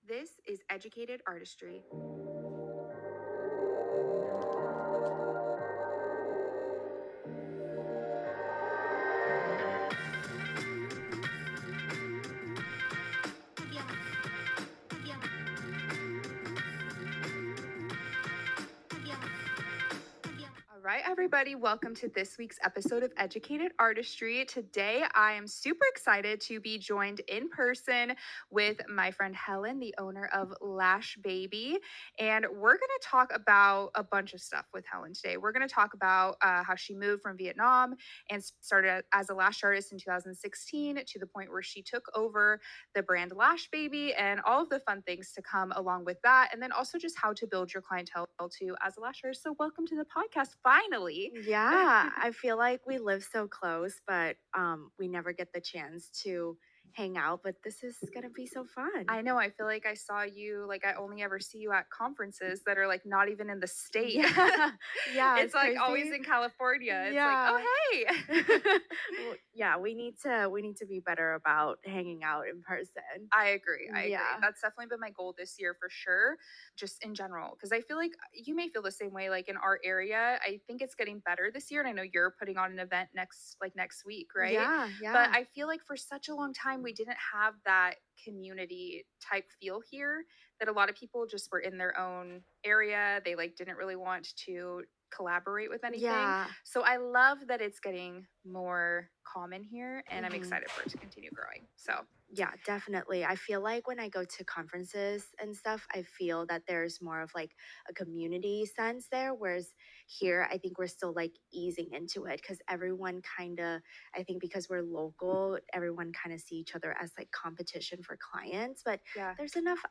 This is Educated Artistry. All right, everybody, welcome to this week's episode of Educated Artistry. Today, I am super excited to be joined in person with my friend Hellen, the owner of Lash Baby. And we're going to talk about a bunch of stuff with Hellen today. We're going to talk about how she moved from Vietnam and started as a lash artist in 2016 to the point where she took over the brand Lash Baby and all of the fun things to come along with that. And then also just how to build your clientele too as a lash artist. So welcome to the podcast, finally. Yeah, I feel like we live so close, but we never get the chance to hang out. But this is gonna be so fun. I know. I feel like I saw you, like, I only ever see you at conferences that are like not even in the state. Yeah, yeah, It's like always in California. It's like, oh, hey. Well, yeah, we need to be better about hanging out in person. I agree. Yeah. That's definitely been my goal this year for sure, just in general. Because I feel like you may feel the same way. Like in our area, I think it's getting better this year. And I know you're putting on an event next week, right? Yeah, But yeah. I feel like for such a long time, we didn't have that community type feel here, that a lot of people just were in their own area. They like didn't really want to collaborate with anything. Yeah. So I love that it's getting more common here, and I'm Mhm. excited for it to continue growing. So Yeah, definitely. I feel like when I go to conferences and stuff, I feel that there's more of like a community sense there. Whereas here, I think we're still like easing into it because everyone kind of, I think because we're local, everyone kind of see each other as like competition for clients. But yeah, there's enough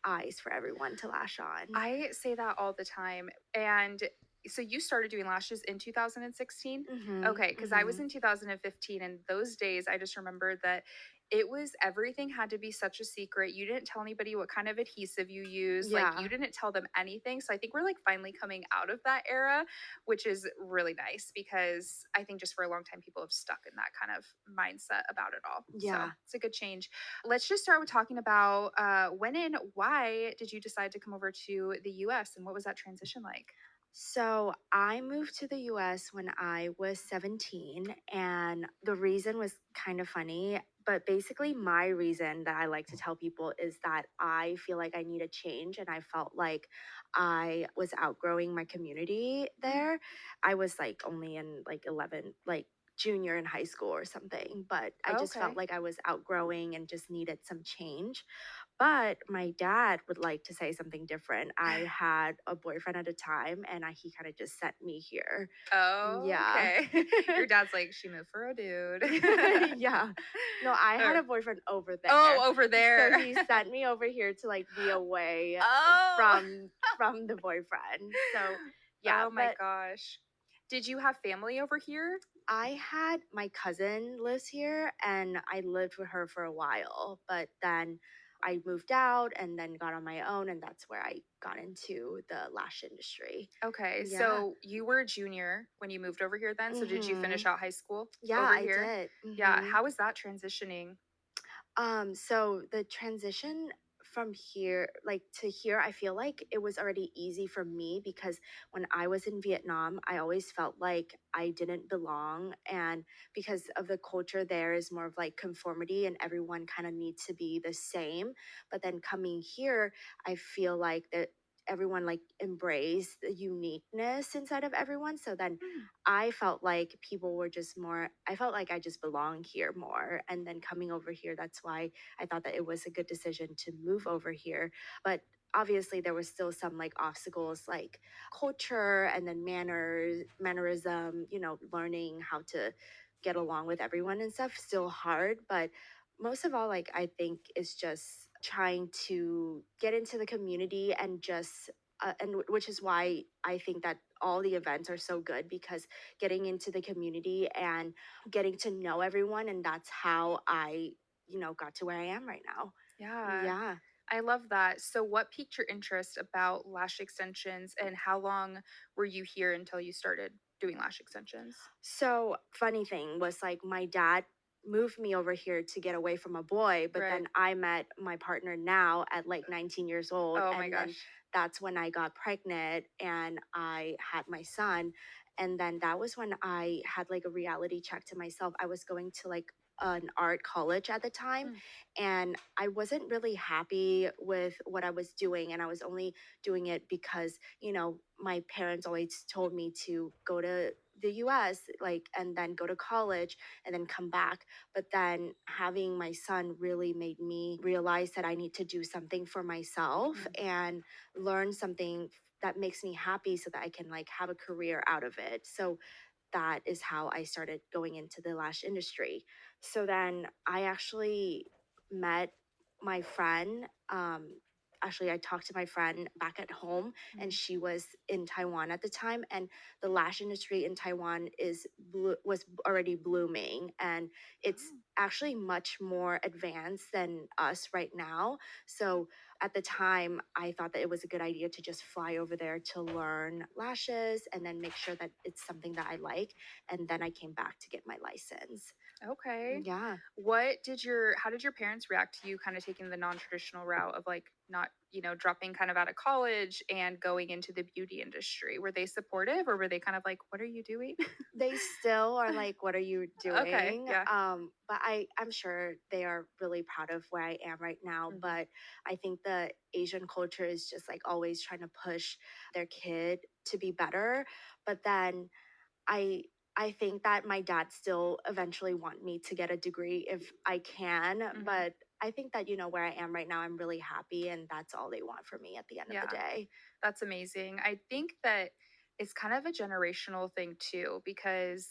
eyes for everyone to lash on. I say that all the time. And so you started doing lashes in 2016? Mm-hmm, Okay, because I was mm-hmm. in 2015, and those days I just remembered that it was everything had to be such a secret. You didn't tell anybody what kind of adhesive you used. Like Yeah. you didn't tell them anything. So I think we're like finally coming out of that era, which is really nice because I think just for a long time people have stuck in that kind of mindset about it all. Yeah. So it's a good change. Let's just start with talking about when and why did you decide to come over to the US, and what was that transition like? So I moved to the US when I was 17, and the reason was kind of funny. But basically, my reason that I like to tell people is that I feel like I need a change, and I felt like I was outgrowing my community there. I was like only in like 11, like junior in high school or something, but I just felt Okay. like I was outgrowing and just needed some change. But my dad would like to say something different. I had a boyfriend at the time, and he kind of just sent me here. Oh, Yeah. okay. Your dad's like, she moved for a dude. Yeah. No, I had Or- a boyfriend over there. oh, over there. So he sent me over here to like be away Oh. from the boyfriend. So yeah, Oh my but gosh. Did you have family over here? I had my cousin lives here and I lived with her for a while, but then I moved out and then got on my own, and that's where I got into the lash industry. Okay, Yeah. so you were a junior when you moved over here then? So did you finish Mhm. out high school Yeah, over I here? did. Yeah, Mhm. how was that transitioning? So the transition from here, like to here, I feel like it was already easy for me because when I was in Vietnam, I always felt like I didn't belong. And because of the culture there is more of like conformity and everyone kind of needs to be the same. But then coming here, I feel like that everyone like embrace the uniqueness inside of everyone. So then Hmm. I felt like people were just more, I felt like I just belong here more. And then coming over here, that's why I thought that it was a good decision to move over here. But obviously there was still some like obstacles like culture and then mannerism, learning how to get along with everyone and stuff, still hard. But most of all, like I think is just trying to get into the community and just which is why I think that all the events are so good because getting into the community and getting to know everyone, and that's how I got to where I am right now. Yeah, Yeah. I love that. So what piqued your interest about lash extensions, and how long were you here until you started doing lash extensions? So funny thing was like my dad moved me over here to get away from a boy, but Right. then I met my partner now at like 19 years old, Oh my and then gosh. that's when I got pregnant and I had my son. And then that was when I had like a reality check to myself. I was going to like an art college at the time, Mm, and I wasn't really happy with what I was doing, and I was only doing it because, my parents always told me to go to the US, like, and then go to college and then come back. But then having my son really made me realize that I need to do something for myself mm. and learn something that makes me happy so that I can like have a career out of it. So that is how I started going into the lash industry. So then I actually met my friend. Actually, I talked to my friend back at home, and Mm. she was in Taiwan at the time. And the lash industry in Taiwan was already blooming, and it's Oh, actually much more advanced than us right now. So at the time, I thought that it was a good idea to just fly over there to learn lashes and then make sure that it's something that I like. And then I came back to get my license. okay. Yeah. How did your parents react to you kind of taking the non-traditional route of like not, dropping kind of out of college and going into the beauty industry? Were they supportive or were they kind of like, what are you doing? They still are like, what are you Okay. doing? Yeah. But I'm sure they are really proud of where I am right now. Hmm. But I think the Asian culture is just like always trying to push their kid to be better. But then I I think that my dad still eventually want me to get a degree if I can, Hmm. but I think that where I am right now, I'm really happy, and that's all they want from me at the end of the Yeah. day. That's amazing. I think that it's kind of a generational thing too, because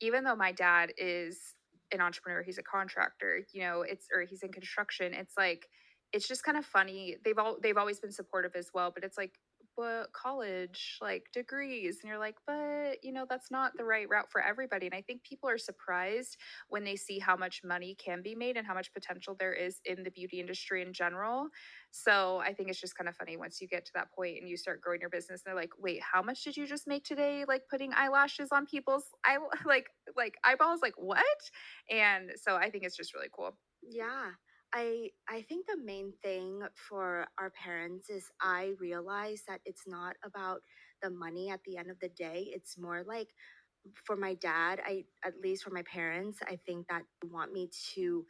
even though my dad is an entrepreneur, he's a contractor, or he's in construction, it's like it's just kind of funny. They've always been supportive as well, but it's like, but college, like degrees, and you're like, but that's not the right route for everybody. And I think people are surprised when they see how much money can be made and how much potential there is in the beauty industry in general. So I think it's just kind of funny once you get to that point and you start growing your business. They're like, "Wait, how much did you just make today? Like putting eyelashes on people's eye, like eyeballs? Like what?" And so I think it's just really cool. Yeah. I think the main thing for our parents is I realize that it's not about the money at the end of the day. It's more like for my dad, I at least for my parents, I think that they want me to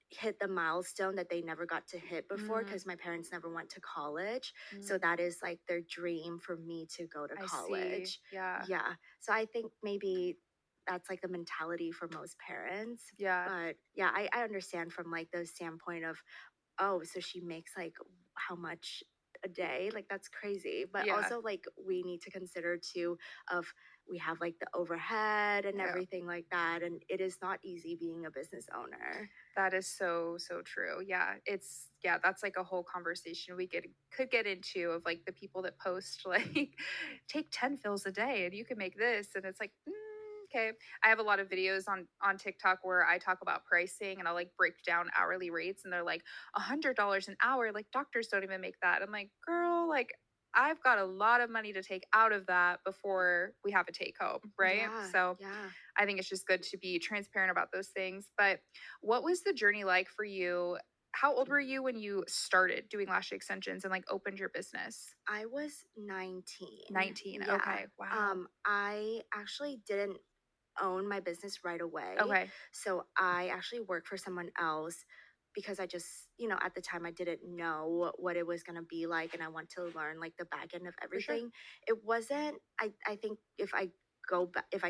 hit the milestone that they never got to hit before Mm, because my parents never went to college. So mm, that is like their dream for me to go to I see. college. Yeah, Yeah. So I think maybe that's like the mentality for most parents. yeah, But yeah, I understand from like the standpoint of, oh, so she makes like how much a day? Like that's crazy. But yeah, also like we need to consider too of we have like the overhead and yeah. everything like that. And it is not easy being a business owner. That is so, so true. Yeah, that's like a whole conversation we could get into of like the people that post like take 10 fills a day and you can make this and it's like okay. I have a lot of videos on TikTok where I talk about pricing and I'll like break down hourly rates and they're like $100 an hour. Like doctors don't even make that. I'm like, girl, like I've got a lot of money to take out of that before we have a take home, right? Yeah, So yeah. I think it's just good to be transparent about those things. But what was the journey like for you? How old were you when you started doing lash extensions and like opened your business? I was 19. 19. Yeah. Okay. Wow. I actually didn't own my business right away. Okay. So I actually worked for someone else because I just, at the time I didn't know what it was going to be like and I want to learn like the back end of For sure. everything. It wasn't I think if I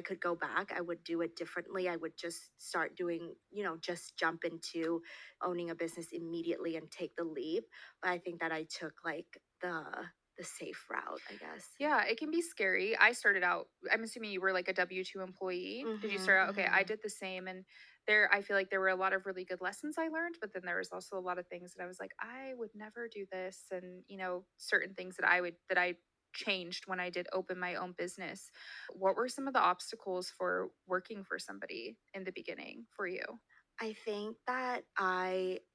could go back, I would do it differently. I would just start doing, just jump into owning a business immediately and take the leap. But I think that I took like the safe route, I guess. Yeah, it can be scary. I started out, I'm assuming you were like a W-2 employee. Did you Mhm. start out? Okay, I Mhm. did the same. And I feel like there were a lot of really good lessons I learned, but then there was also a lot of things that I was like, I would never do this. And, certain things that I changed when I did open my own business. What were some of the obstacles for working for somebody in the beginning for you? I think that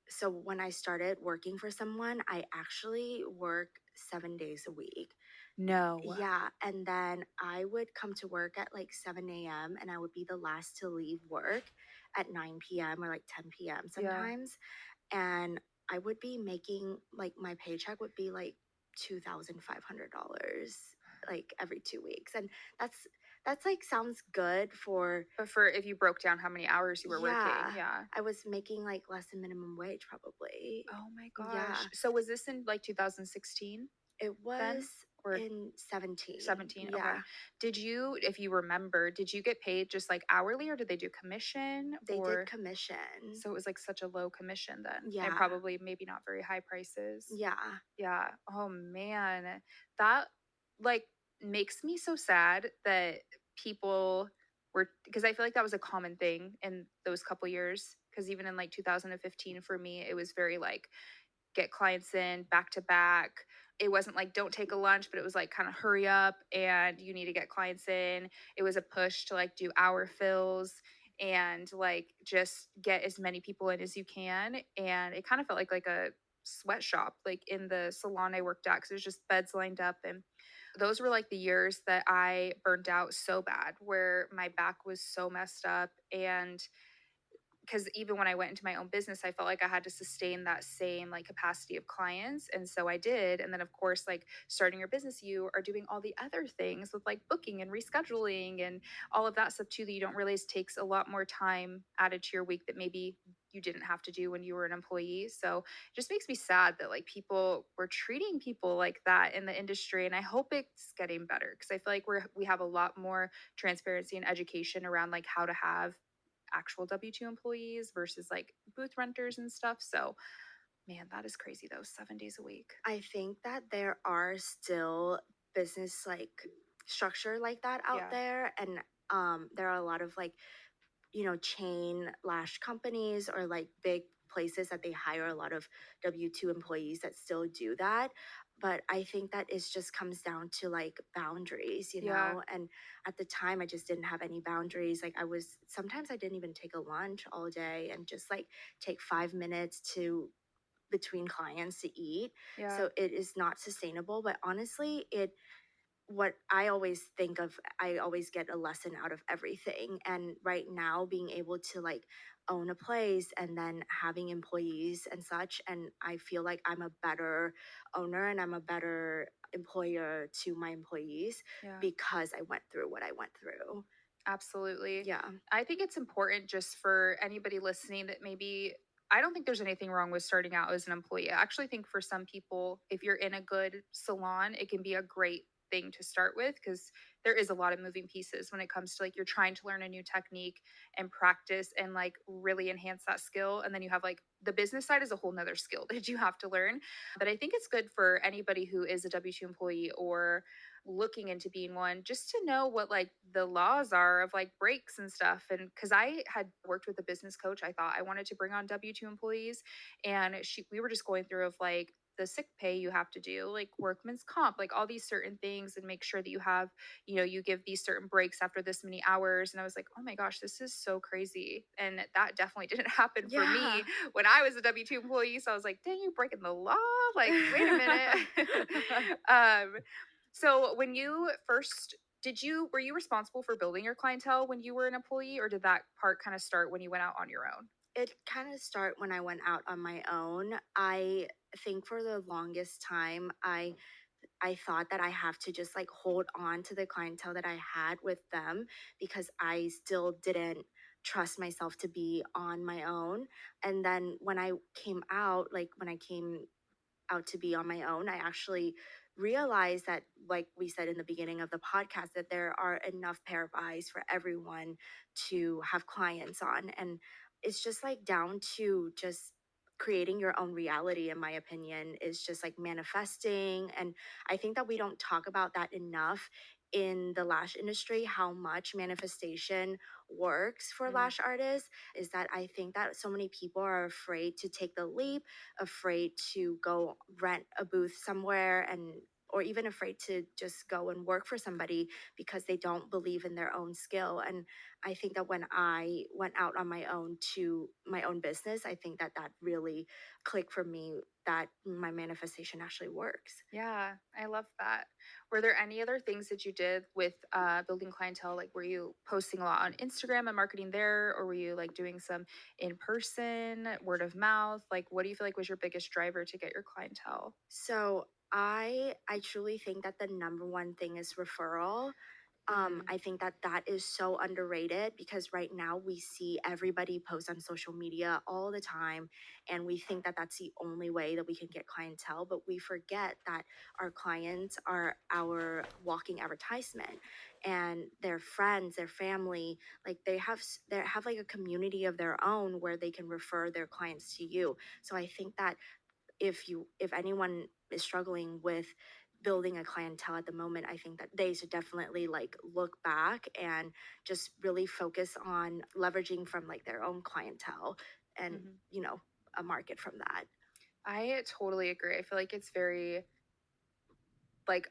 so when I started working for someone, I actually work 7 days a week. No. Yeah. And then I would come to work at like 7 a.m. and I would be the last to leave work. at 9 p.m. or like 10 p.m. Yeah. sometimes. And I would be making like my paycheck would be like $2,500 like every 2 weeks. And that's like sounds good for, But for if you broke down how many hours you were working, yeah. yeah. I was making like less than minimum wage probably. Oh my Yeah. gosh. So was this in like 2016 It was then? Or in 17. 17? Okay. Yeah. Did you, if you remember, did you get paid just like hourly or did they do commission They did or commission. so it was like such a low commission then and Yeah. probably maybe not very high prices? Yeah. Yeah. Oh man. That like makes me so sad that people were because I feel like that was a common thing in those couple years. Because even in like 2015 for me, it was very like get clients in back to back. It wasn't like don't take a lunch, but it was like kind of hurry up and you need to get clients in. It was a push to like do hour fills and like just get as many people in as you can. And it kind of felt like a sweatshop, like in the salon I worked at, because there's just beds lined up. And those were like the years that I burned out so bad, where my back was so messed up. And because even when I went into my own business, I felt like I had to sustain that same like capacity of clients. And so I did. And then, of course, like starting your business, you are doing all the other things with like booking and rescheduling and all of that stuff too, that you don't realize takes a lot more time added to your week that maybe you didn't have to do when you were an employee. So it just makes me sad that like people were treating people like that in the industry. And I hope it's getting better because I feel like we have a lot more transparency and education around like how to have actual W-2 employees versus like booth renters and stuff. So, man, that is crazy though, 7 days a week. I think that there are still business like structure like that out Yeah. there, and there are a lot of like, chain lash companies or like big places that they hire a lot of W2 employees that still do that. But I think that it just comes down to like boundaries, Yeah. and at the time I just didn't have any boundaries. Like sometimes I didn't even take a lunch all day and just like take 5 minutes to between clients to eat. Yeah. So it is not sustainable. But honestly, what I always think of, I always get a lesson out of everything. And right now, being able to like own a place and then having employees and such, and I feel like I'm a better owner and I'm a better employer to my employees Yeah. because I went through what I went through. Absolutely. Yeah. I think it's important just for anybody listening that maybe I don't think there's anything wrong with starting out as an employee. I actually think for some people, if you're in a good salon, it can be a great thing to start with because there is a lot of moving pieces when it comes to like you're trying to learn a new technique and practice and like really enhance that skill. And then you have like the business side is a whole nother skill that you have to learn. But I think it's good for anybody who is a W-2 employee or looking into being one just to know what like the laws are of like breaks and stuff. And because I had worked with a business coach, I thought I wanted to bring on W-2 employees, and we were just going through of like the sick pay you have to do, like workman's comp, like all these certain things, and make sure that you have, you give these certain breaks after this many hours. And I was like, oh my gosh, this is so crazy. And that definitely didn't happen for Yeah. me when I was a W-2 employee. So I was like, dang, you breaking the law? Like, wait a minute. So when you first were you responsible for building your clientele when you were an employee, or did that part kind of start when you went out on your own? It kind of start when I went out on my own. I think for the longest time I thought that I have to just like hold on to the clientele that I had with them because I still didn't trust myself to be on my own. And then when I came out, like when I came out to be on my own, I actually realized that, like we said in the beginning of the podcast, that there are enough pair of eyes for everyone to have clients on. And it's just like down to just creating your own reality, in my opinion, is just like manifesting. And I think that we don't talk about that enough in the lash industry, how much manifestation works for Mm, lash artists. Is that I think that so many people are afraid to take the leap, afraid to go rent a booth somewhere, and or even afraid to just go and work for somebody because they don't believe in their own skill. And I think that when I went out on my own to my own business, I think that that really clicked for me. that my manifestation actually works. Yeah, I love that. Were there any other things that you did with building clientele? Like, were you posting a lot on Instagram and marketing there, or were you like doing some in person, word of mouth? Like, what do you feel like was your biggest driver to get your clientele? So I truly think that the number one thing is referral. Mm, I think that that is so underrated because right now we see everybody post on social media all the time, and we think that that's the only way that we can get clientele. But we forget that our clients are our walking advertisement, and their friends, their family, like they have like a community of their own where they can refer their clients to you. So I think that if anyone is struggling with building a clientele at the moment, I think that they should definitely like look back and just really focus on leveraging from like their own clientele and mhm. you know a market from that. I totally agree. I feel like it's very like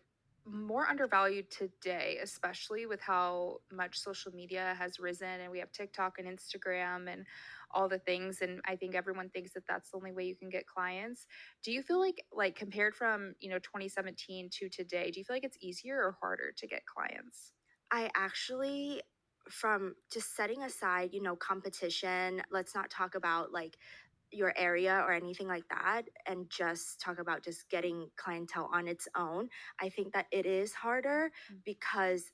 more undervalued today, especially with how much social media has risen and we have TikTok and Instagram and all the things. And I think everyone thinks that that's the only way you can get clients. Do you feel like compared from, 2017 to today, do you feel like it's easier or harder to get clients? I actually, from just setting aside competition, let's not talk about like your area or anything like that, and just talk about just getting clientele on its own. I think that it is harder Mm. because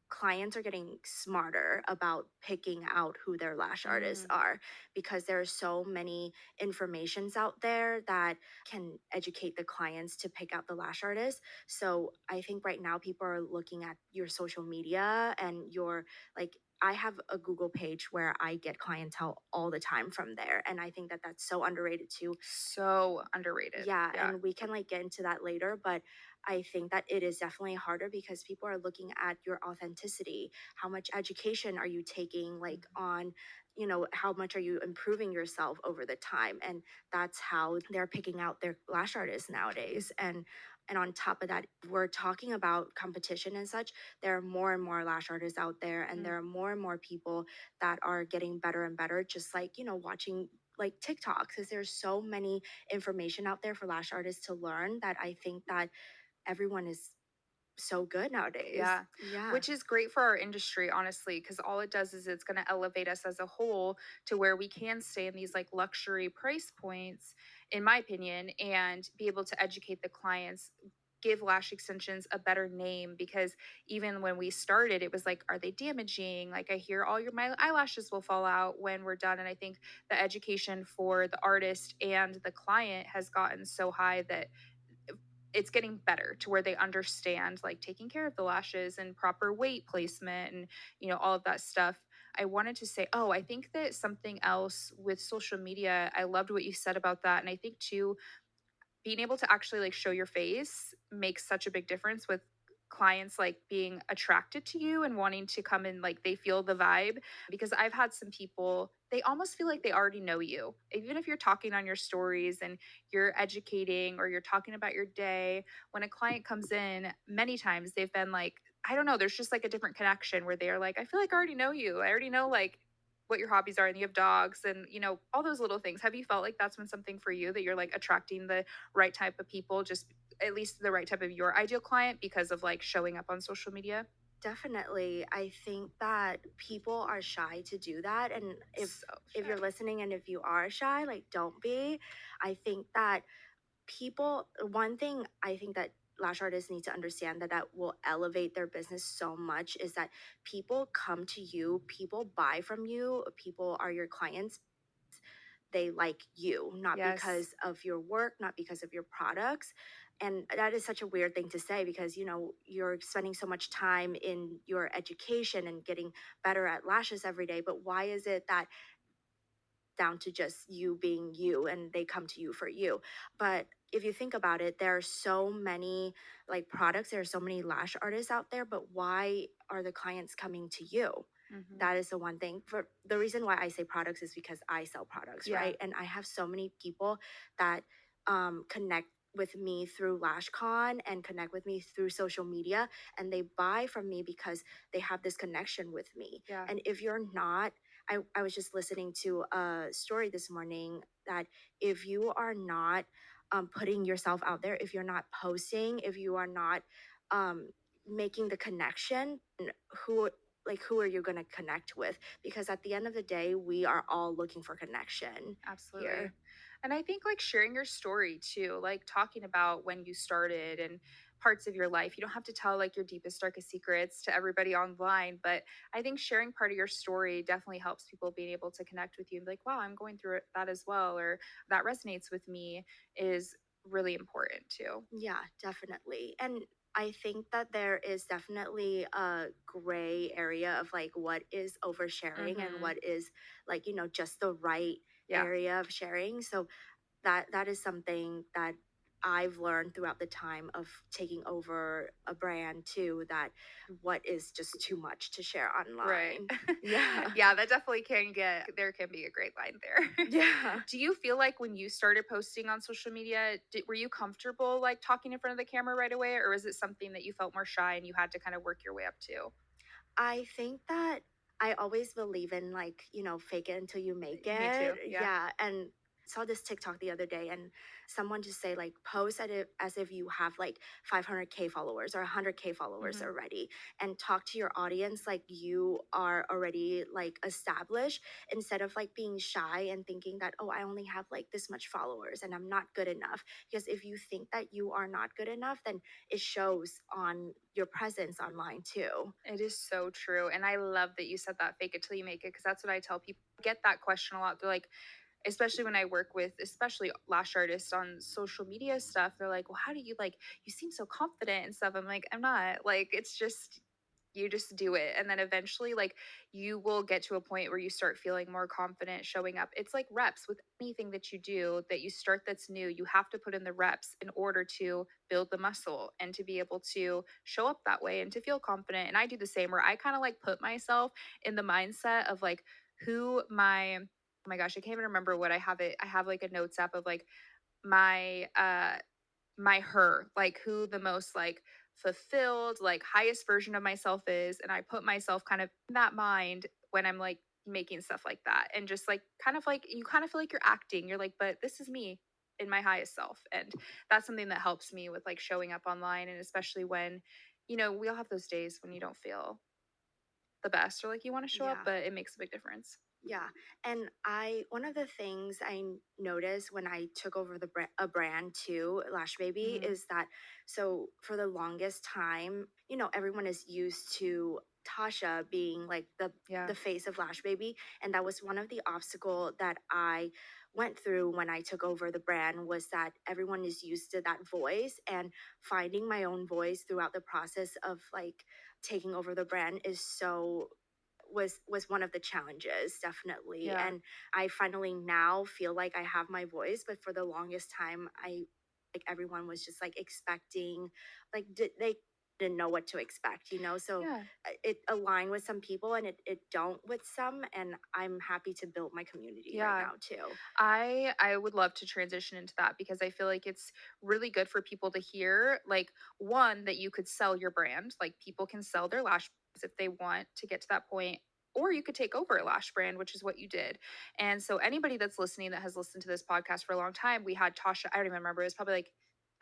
clients are getting smarter about picking out who their lash artists Mm, are, because there are so many informations out there that can educate the clients to pick out the lash artist. So I think right now people are looking at your social media and your like, I have a Google page where I get clientele all the time from there, and I think that that's so underrated too. so underrated. Yeah, Yeah. and we can like get into that later, but I think that it is definitely harder because people are looking at your authenticity. How much education are you taking like Mhm. on, how much are you improving yourself over the time? And that's how they're picking out their lash artists nowadays. And on top of that, we're talking about competition and such. There are more and more lash artists out there, and Mm, there are more and more people that are getting better and better, just like, watching like TikToks, because there's so many information out there for lash artists to learn that I think that everyone is so good nowadays. yeah. Yeah, Which is great for our industry, honestly, because all it does is it's going to elevate us as a whole to where we can stay in these like luxury price points, in my opinion, and be able to educate the clients, give lash extensions a better name. Because even when we started, it was like, are they damaging? Like, I hear my eyelashes will fall out when we're done. And I think the education for the artist and the client has gotten so high that it's getting better to where they understand like taking care of the lashes and proper weight placement and all of that stuff. I wanted to say, oh, I think that something else with social media, I loved what you said about that. And I think too, being able to actually like show your face makes such a big difference with clients like being attracted to you and wanting to come in, like they feel the vibe. Because I've had some people, they almost feel like they already know you, even if you're talking on your stories and you're educating or you're talking about your day. When a client comes in, many times they've been like, I don't know, there's just like a different connection where they're like, I feel like I already know you, I already know like what your hobbies are, and you have dogs and all those little things. Have you felt like that's been something for you, that you're like attracting the right type of people, just at least the right type of your ideal client because of like showing up on social media? definitely. I think that people are shy to do that, and So if you're shy. listening and if you are shy, like don't be. I think that people, one thing I think that lash artists need to understand that will elevate their business so much is that people come to you, people buy from you, people are your clients. They like you, not Yes. because of your work, not because of your products. And that is such a weird thing to say because, you're spending so much time in your education and getting better at lashes every day. But why is it that down to just you being you and they come to you for you? But if you think about it, there are so many like products, there are so many lash artists out there, but why are the clients coming to you? Hmm. That is the one thing. For the reason why I say products is because I sell products, Yeah. right? And I have so many people that connect with me through LashCon and connect with me through social media, and they buy from me because they have this connection with me. Yeah. And if you're not, I was just listening to a story this morning that if you are not putting yourself out there, if you're not posting, if you are not um, making the connection, who who are you going to connect with? Because at the end of the day, we are all looking for connection Absolutely. here. And I think like sharing your story too, like talking about when you started and parts of your life. You don't have to tell like your deepest, darkest secrets to everybody online, but I think sharing part of your story definitely helps people being able to connect with you and be like, wow, I'm going through that as well, or that resonates with me is really important too. Yeah, definitely. And I think that there is definitely a gray area of like what is oversharing and Mm-hmm. what is like, just the right Yeah. area of sharing. So that is something that I've learned throughout the time of taking over a brand too, that what is just too much to share Right. online. Yeah. Yeah, that definitely there can be a great line there. Yeah. Do you feel like when you started posting on social media, were you comfortable like talking in front of the camera right away, or was it something that you felt more shy and you had to kind of work your way up to? I think that I always believe in like, fake it until you make Me it. too. Yeah. Yeah. And saw this TikTok the other day and someone just say like post at it as if you have like 500K followers or 100K followers Hmm. already, and talk to your audience like you are already like established, instead of like being shy and thinking that, oh, I only have like this much followers and I'm not good enough. Because if you think that you are not good enough, then it shows on your presence online too. It is so true. And I love that you said that fake it till you make it because that's what I tell people. I get that question a lot. They're like, especially when I work with, especially lash artists on social media stuff, they're like, well, how do you like, you seem so confident and stuff. I'm like, I'm not. Like, it's just, you just do it. And then eventually, like, you will get to a point where you start feeling more confident showing up. It's like reps with anything that you do that you start that's new. You have to put in the reps in order to build the muscle and to be able to show up that way and to feel confident. And I do the same where I kind of like put myself in the mindset of like who my, oh my gosh, I can't even remember what I have it. I have like a notes app of like my my her, like who the most like fulfilled, like highest version of myself is. And I put myself kind of in that mind when I'm like making stuff like that. And just like you kind of feel like you're acting. You're like, but this is me in my highest self. And that's something that helps me with like showing up online. And especially when, we all have those days when you don't feel the best or like you want to show up, Yeah. but it makes a big difference. Yeah. And one of the things I noticed when I took over a brand too, Lash Baby, Hmm. is that, so for the longest time, everyone is used to Tasha being like Yeah. the face of Lash Baby. And that was one of the obstacle that I went through when I took over the brand, was that everyone is used to that voice, and finding my own voice throughout the process of like taking over the brand is so was one of the challenges, definitely. Yeah. And I finally now feel like I have my voice, but for the longest time I like everyone was just like expecting, like they didn't know what to expect, so Yeah. it aligned with some people and it don't with some, and I'm happy to build my community right Yeah. now too. I would love to transition into that because I feel like it's really good for people to hear like one that you could sell your brand, like people can sell their lash brands if they want to get to that point, or you could take over a lash brand, which is what you did. And so anybody that's listening that has listened to this podcast for a long time, we had Tasha, I don't even remember, it was probably like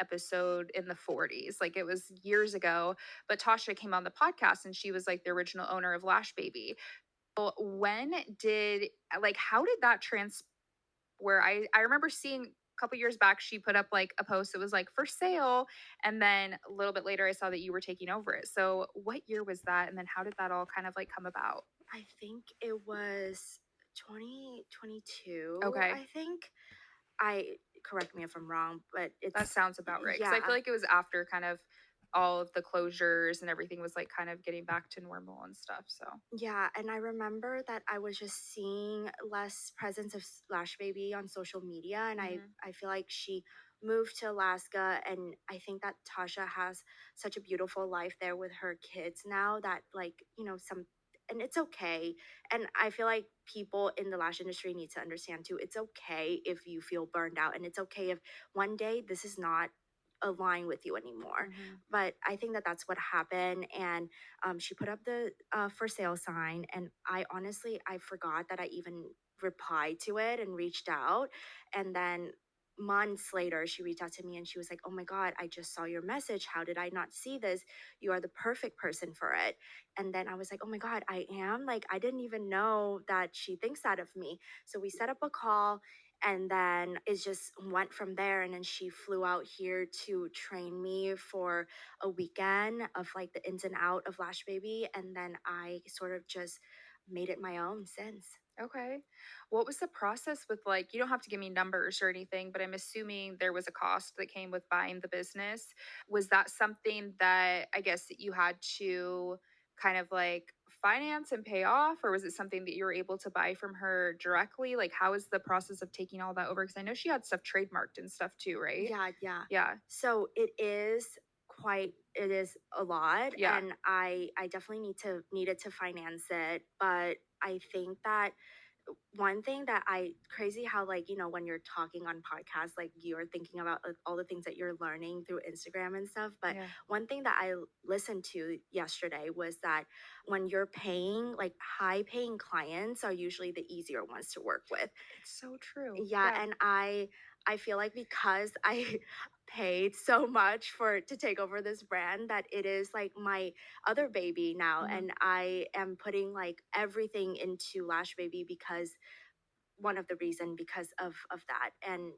episode in the 40s, like it was years ago, but Tasha came on the podcast and she was like the original owner of Lash Baby. Well, when did like how did that where I remember seeing a couple years back she put up like a post that was like for sale, and then a little bit later I saw that you were taking over it. So what year was that, and then how did that all kind of like come about? I think it was 2022, Okay, I think. I Correct me if I'm wrong, but that it's sounds about right because I feel yeah. like it was after kind of all of the closures and everything was like kind of getting back to normal and stuff. So Yeah, and I remember that I was just seeing less presence of Lash Baby on social media, and hmm. I feel like she moved to Alaska, and I think that Tasha has such a beautiful life there with her kids now, that like, some, and it's okay. And I feel like people in the lash industry need to understand too, it's okay if you feel burned out, and it's okay if one day this is not align with you anymore. Hmm. But I think that that's what happened, and she put up the for sale sign, and I honestly I forgot that I even replied to it and reached out, and then months later, she reached out to me and she was like, "Oh my God, I just saw your message. How did I not see this? You are the perfect person for it." And then I was like, "Oh my God, I am?" Like, I didn't even know that she thinks that of me. So we set up a call, and then it just went from there. And then she flew out here to train me for a weekend of like the ins and out of Lash Baby. And then I sort of just made it my own since. Okay. What was the process with, like, you don't have to give me numbers or anything, but I'm assuming there was a cost that came with buying the business. Was that something that I guess that you had to kind of like finance and pay off, or was it something that you were able to buy from her directly? Like, how is the process of taking all that over? Because I know she had stuff trademarked and stuff too, right? Yeah, yeah. Yeah. So it is a lot, Yeah. and I definitely needed to finance it, but I think that one thing that I crazy how, like, when you're talking on podcasts, like, you're thinking about all the things that you're learning through Instagram and stuff. But Yeah. one thing that I listened to yesterday was that when you're paying, like, high paying clients are usually the easier ones to work with. It's so true. Yeah, Yeah. and I feel like because I paid so much for to take over this brand, that it is like my other baby now, Mhm. and I am putting like everything into Lash Baby because one of the reason because of that. And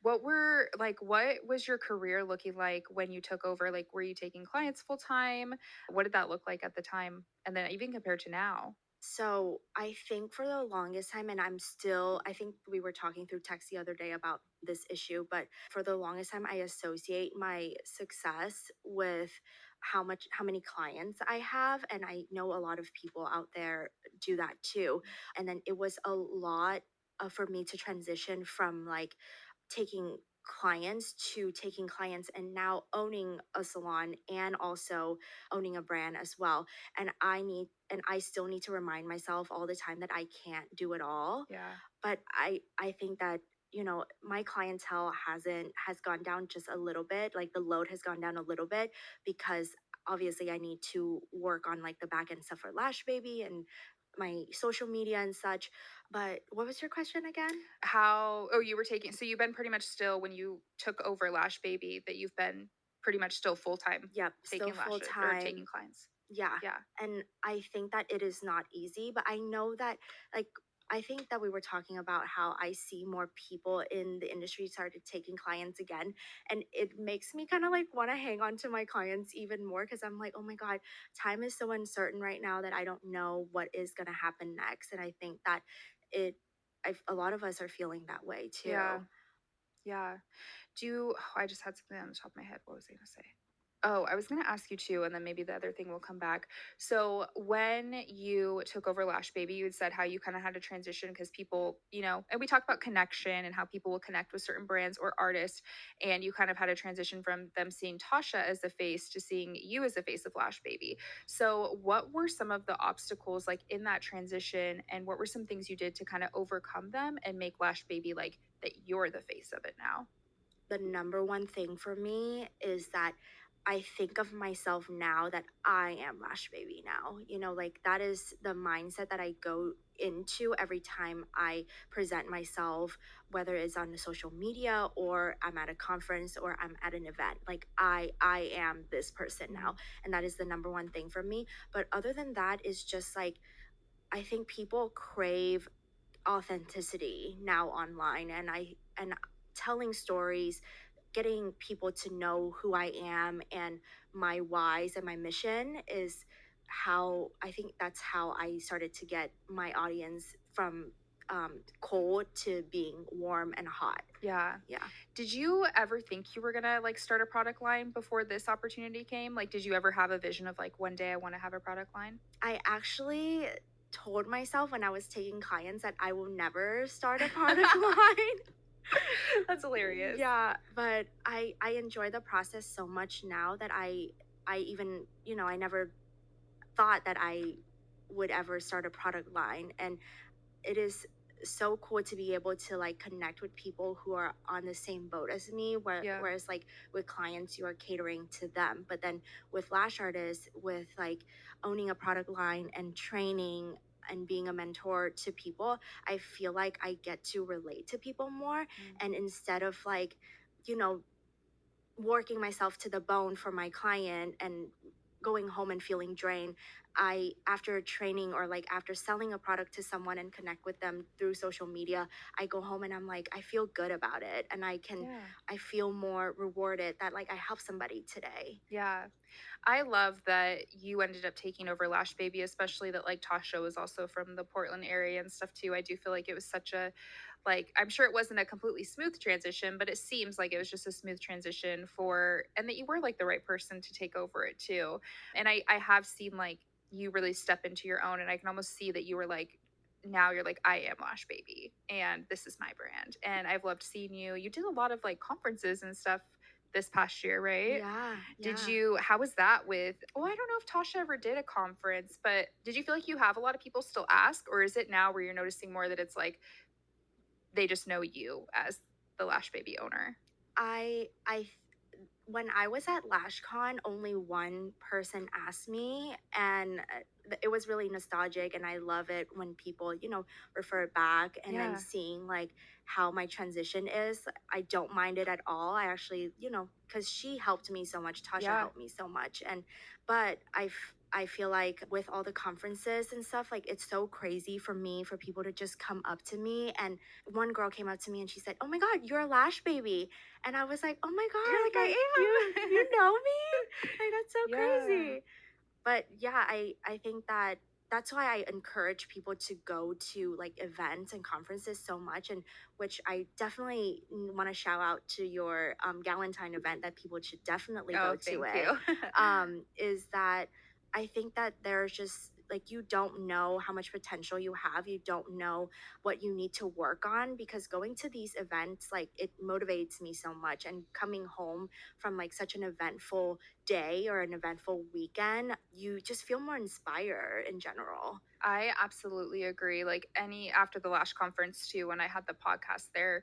What was your career looking like when you took over? Like, were you taking clients full time? What did that look like at the time? And then even compared to now? so I think for the longest time, and I think we were talking through text the other day about this issue, but for the longest time, I associate my success with how many clients I have. And I know a lot of people out there do that too. And then it was a lot for me to transition from like taking clients to taking clients and now owning a salon and also owning a brand as well. And I still need to remind myself all the time that I can't do it all. Yeah. But I think that my clientele has gone down just a little bit. Like, the load has gone down a little bit because obviously I need to work on like the back end stuff for Lash Baby and my social media and such. But what was your question again? You were taking, so you've been pretty much still, when you took over Lash Baby, that you've been pretty much still full time Yep, still taking full lashes or taking time. clients. Yeah. Yeah. And I think that it is not easy, but I know that, like, I think that we were talking about how I see more people in the industry started taking clients again. And it makes me kind of like want to hang on to my clients even more because I'm like, oh my God, time is so uncertain right now that I don't know what is going to happen next. And I think that it, a lot of us are feeling that way Yeah. too. Yeah. I just had something on the top of my head. What was I going to say? Oh, I was going to ask you too, and then maybe the other thing will come back. So, when you took over Lash Baby, you had said how you kind of had to transition because people, and we talked about connection and how people will connect with certain brands or artists. And you kind of had to transition from them seeing Tasha as the face to seeing you as the face of Lash Baby. So, what were some of the obstacles like in that transition? And what were some things you did to kind of overcome them and make Lash Baby like that you're the face of it now? The number one thing for me is that I think of myself now that I am Lash Baby now. Like, that is the mindset that I go into every time I present myself, whether it's on the social media or I'm at a conference or I'm at an event. Like, I am this person now. Mhm. And that is the number one thing for me. But other than that is just like, I think people crave authenticity now online, and telling stories, getting people to know who I am and my whys and my mission is how I think that's how I started to get my audience from cold to being warm and hot. Yeah. Yeah. Did you ever think you were gonna like start a product line before this opportunity came? Like, did you ever have a vision of like one day I want to have a product line? I actually told myself when I was taking clients that I will never start a product line. That's hilarious. Yeah, but I enjoy the process so much now that I even, I never thought that I would ever start a product line. And it is so cool to be able to like connect with people who are on the same boat as me, Yeah. whereas like with clients you are catering to them, but then with lash artists, with like owning a product line and training, and being a mentor to people, I feel like I get to relate to people more. Mm. And instead of like, you know, working myself to the bone for my client and going home and feeling drained, I, after training or like after selling a product to someone and connect with them through social media, I go home and I'm like, I feel good about it, and Yeah. I feel more rewarded that like I helped somebody today. Yeah. I love that you ended up taking over Lash Baby, especially that like Tasha was also from the Portland area and stuff too. I do feel like it was such a like I'm sure it wasn't a completely smooth transition, but it seems like it was just a smooth transition for and that you were like the right person to take over it too. And I have seen like you really step into your own and I can almost see that you were like now you're like I am Lash Baby and this is my brand. And I've loved seeing you. You did a lot of like conferences and stuff this past year, right? Yeah, Did yeah. you how was that with well, I don't know if Tasha ever did a conference, but did you feel like you have a lot of people still ask, or is it now where you're noticing more that it's like they just know you as the Lash Baby owner? I when I was at LashCon, only one person asked me, and it was really nostalgic. And I love it when people, you know, refer it back and then Yeah. seeing like how my transition is. I don't mind it at all. I actually, you know, because she helped me so much, Tasha Yeah. helped me so much, and but I feel like with all the conferences and stuff, like it's so crazy for me for people to just come up to me. And one girl came up to me and she said, "Oh my God, you're a Lash Baby." And I was like, "Oh my You're God, like, like you "I know me?" Like that's so am." Yeah. crazy. But yeah, I think that that's why I encourage people to go to like events and conferences so much, and which I definitely want to shout out to your Galentine event that people should definitely go Oh, to thank it. you. Is that I think that there's just like you don't know how much potential you have. You don't know what you need to work on, because going to these events, like it motivates me so much, and coming home from like such an eventful day or an eventful weekend, you just feel more inspired in general. I absolutely agree. Like any after the Lash conference too, when I had the podcast there,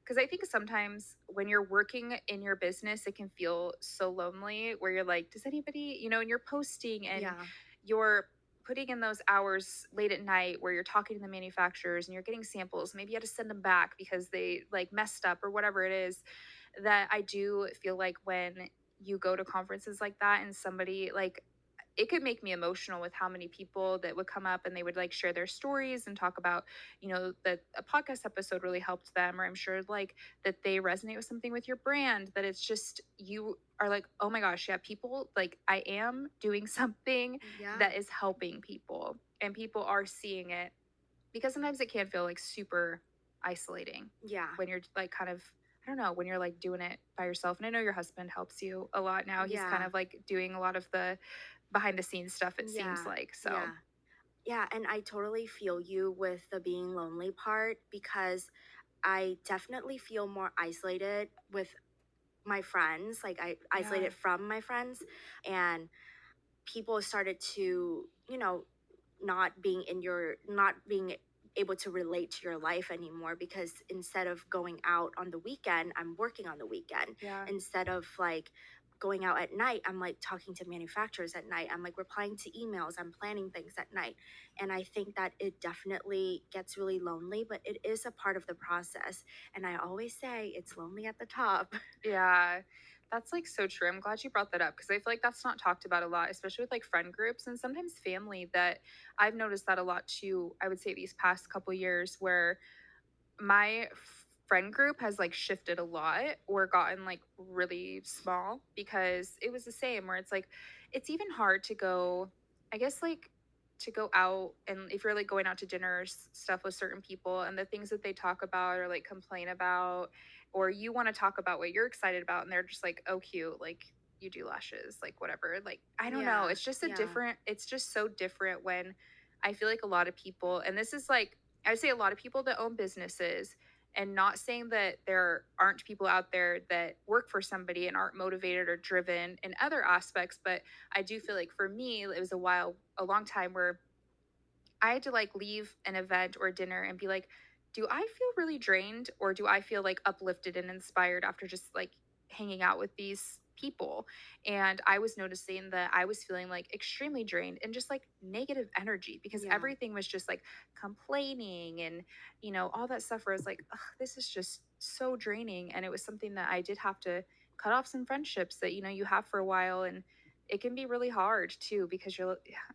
because I think sometimes when you're working in your business, it can feel so lonely where you're like, does anybody, and you're posting and Yeah. you're putting in those hours late at night where you're talking to the manufacturers and you're getting samples. Maybe you had to send them back because they like messed up or whatever it is. That I do feel like when you go to conferences like that and somebody like it could make me emotional with how many people that would come up and they would like share their stories and talk about, that a podcast episode really helped them, or I'm sure like that they resonate with something with your brand, that it's just you are like, oh my gosh, yeah, people like I am doing something Yeah. that is helping people and people are seeing it because sometimes it can feel like super isolating Yeah. when you're like kind of I don't know when you're like doing it by yourself. And I know your husband helps you a lot now. He's kind Yeah. of like doing a lot of the behind the scenes stuff, it seems Yeah. like. So Yeah. Yeah, and I totally feel you with the being lonely part, because I definitely feel more isolated with my friends. Like I yeah, isolated from my friends, and people started to, you know, not being able to relate to your life anymore, because instead of going out on the weekend, I'm working on the weekend. yeah. Instead of like going out at night, I'm like talking to manufacturers at night, I'm like replying to emails, I'm planning things at night. And I think that it definitely gets really lonely, but it is a part of the process. And I always say it's lonely at the top. Yeah, that's like so true. I'm glad you brought that up because I feel like that's not talked about a lot, especially with like friend groups and sometimes family. That I've noticed that a lot too. I would say these past couple years where my friend group has like shifted a lot or gotten like really small because it was the same where it's like it's even hard to go I guess like to go out and if you're like going out to dinners stuff with certain people and the things that they talk about or like complain about or you want to talk about what you're excited about and they're just like oh cute like you do lashes like whatever like I don't know Yeah, it's just a yeah, different it's just so different when I feel like a lot of people and this is like I would say a lot of people that own businesses and not saying that there aren't people out there that work for somebody and aren't motivated or driven in other aspects, but I do feel like for me, it was a long time where I had to like leave an event or dinner and be like, do I feel really drained or do I feel like uplifted and inspired after just like hanging out with these people. And I was noticing that I was feeling like extremely drained and just like negative energy because Yeah. everything was just like complaining and, all that stuff where I was like, ugh, this is just so draining. And it was something that I did have to cut off some friendships that, you have for a while. And it can be really hard too because